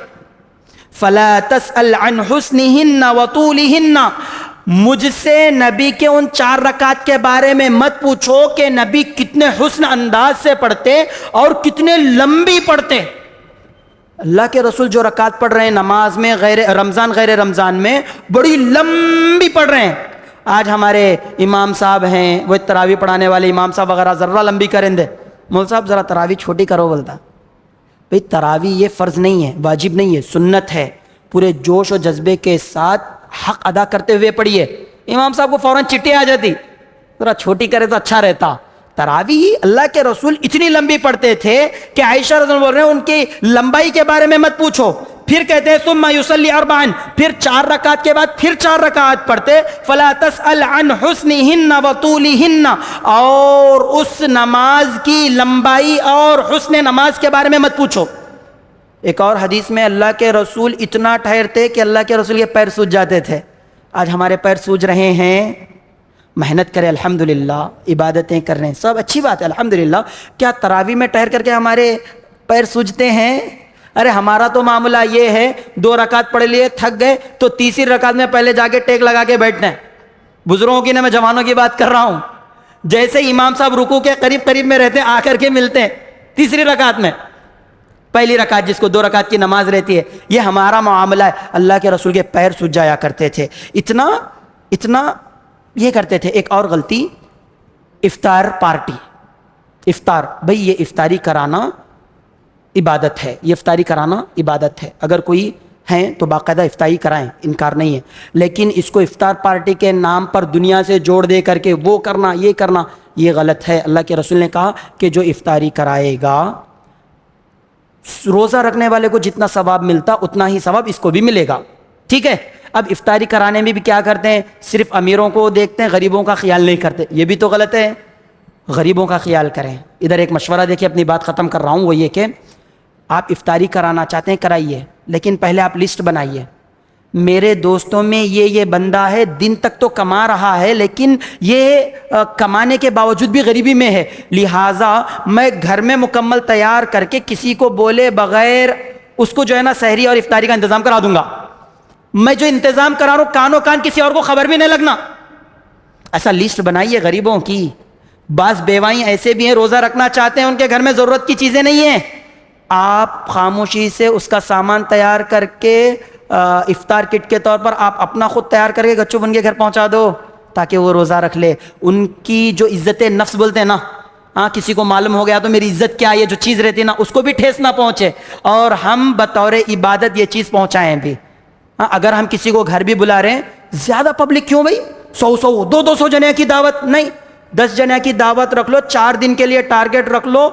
فلا تسأل عن حسنہن وطولہن، مجھ سے نبی کے ان 4 رکعت کے بارے میں مت پوچھو کہ نبی کتنے حسن انداز سے پڑھتے اور کتنے لمبی پڑھتے۔ اللہ کے رسول جو رکعت پڑھ رہے ہیں نماز میں، غیر رمضان میں بڑی لمبی پڑھ رہے ہیں۔ آج ہمارے امام صاحب ہیں، وہ تراویح پڑھانے والے امام صاحب وغیرہ ذرہ لمبی کریں دے، مول صاحب ذرا تراویح چھوٹی کرو، بولتا بھئی تراویح یہ فرض نہیں ہے، واجب نہیں ہے، سنت ہے، پورے جوش و جذبے کے ساتھ حق ادا کرتے ہوئے پڑھیے۔ امام صاحب کو فوراً چٹی آ جاتی، ذرا چھوٹی کرے تو اچھا رہتا۔ تراویح اللہ کے رسول اتنی لمبی پڑھتے تھے کہ عائشہ رضی اللہ عنہ بول رہے ہیں ان کی لمبائی کے بارے میں مت پوچھو۔ پھر کہتے ہیں ثم یصلی 4، پھر 4 رکعت کے بعد پھر 4 رکعت پڑھتے، فلا تسأل عن حسنہن وطولہن، اور اس نماز کی لمبائی اور حسن نماز کے بارے میں مت پوچھو۔ ایک اور حدیث میں اللہ کے رسول اتنا ٹھہرتے کہ اللہ کے رسول کے پیر سوج جاتے تھے۔ آج ہمارے پیر سوج رہے ہیں، محنت کریں الحمدللہ، عبادتیں کر رہے ہیں، سب اچھی بات ہے الحمدللہ۔ کیا تراویح میں ٹھہر کر کے ہمارے پیر سوجتے ہیں؟ ارے ہمارا تو معاملہ یہ ہے 2 رکعت پڑھ لیے، تھک گئے تو تیسری رکعت میں پہلے جا کے ٹیک لگا کے بیٹھنا ہے۔ بزرگوں کی نہ، میں جوانوں کی بات کر رہا ہوں، جیسے امام صاحب رکوع کے قریب میں رہتے ہیں، آ کر کے ملتے ہیں تیسری رکعت میں، پہلی رکعت جس کو 2 رکعت کی نماز رہتی ہے، یہ ہمارا معاملہ ہے۔ اللہ کے رسول کے پیر سوج جایا کرتے تھے، اتنا یہ کرتے تھے۔ ایک اور غلطی، افطار پارٹی، افطار، بھئی یہ افطاری کرانا عبادت ہے، یہ افطاری کرانا عبادت ہے، اگر کوئی ہیں تو باقاعدہ افطاری کرائیں، انکار نہیں ہے، لیکن اس کو افطار پارٹی کے نام پر دنیا سے جوڑ دے کر کے وہ کرنا یہ کرنا، یہ غلط ہے۔ اللہ کے رسول نے کہا کہ جو افطاری کرائے گا روزہ رکھنے والے کو جتنا ثواب ملتا اتنا ہی ثواب اس کو بھی ملے گا. ٹھیک ہے. اب افطاری کرانے میں بھی کیا کرتے ہیں, صرف امیروں کو دیکھتے ہیں, غریبوں کا خیال نہیں کرتے. یہ بھی تو غلط ہے, غریبوں کا خیال کریں. ادھر ایک مشورہ دیکھیں, اپنی بات ختم کر رہا ہوں, وہ یہ کہ آپ افطاری کرانا چاہتے ہیں کرائیے, لیکن پہلے آپ لسٹ بنائیے. میرے دوستوں میں یہ بندہ ہے, دن تک تو کما رہا ہے لیکن یہ کمانے کے باوجود بھی غریبی میں ہے, لہٰذا میں گھر میں مکمل تیار کر کے کسی کو بولے بغیر اس کو جو ہے نا سحری اور افطاری کا انتظام کرا دوں گا. میں جو انتظام کرا رہا ہوں کانوں کان کسی اور کو خبر بھی نہیں لگنا. ایسا لسٹ بنائیے غریبوں کی. بعض بیوائیں ایسے بھی ہیں روزہ رکھنا چاہتے ہیں, ان کے گھر میں ضرورت کی چیزیں نہیں ہیں, آپ خاموشی سے اس کا سامان تیار کر کے افطار کٹ کے طور پر آپ اپنا خود تیار کر کے گچو بن کے گھر پہنچا دو تاکہ وہ روزہ رکھ لے. ان کی جو عزت نفس بولتے ہیں نا, کسی کو معلوم ہو گیا تو میری عزت کیا ہے, یہ جو چیز رہتی ہے نا, اس کو بھی ٹھیس نہ پہنچے, اور ہم بطور عبادت یہ چیز پہنچائیں بھی. اگر ہم کسی کو گھر بھی بلا رہے ہیں, زیادہ پبلک کیوں بھائی, 100 جنے کی دعوت نہیں, 10 جنے کی دعوت رکھ لو, 4 دن کے لیے ٹارگٹ رکھ لو,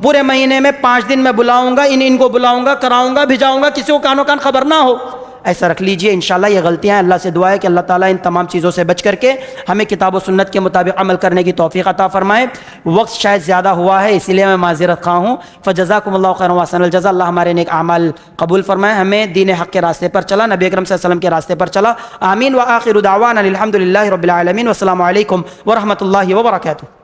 پورے مہینے میں 5 دن میں بلاؤں گا, ان کو بلاؤں گا, کراؤں گا, بھجاؤں گا, کسی کو کانوں کان خبر نہ ہو. ایسا رکھ لیجئے. انشاءاللہ یہ غلطیاں ہیں, اللہ سے دعا ہے کہ اللہ تعالیٰ ان تمام چیزوں سے بچ کر کے ہمیں کتاب و سنت کے مطابق عمل کرنے کی توفیق عطا فرمائے. وقت شاید زیادہ ہوا ہے اسی لیے میں معذرت خواہ ہوں. فجزاکم اللہ خیرا واحسن الجزاء. اللہ ہمارے نیک اعمال قبول فرمائے, ہمیں دین حق کے راستے پر چلا, نبی اکرم صلی اللہ علیہ وسلم کے راستے پر چلا. آمین. وآخر دعوانا الحمد للہ رب العالمین. والسلام علیکم ورحمۃ اللہ وبرکاتہ.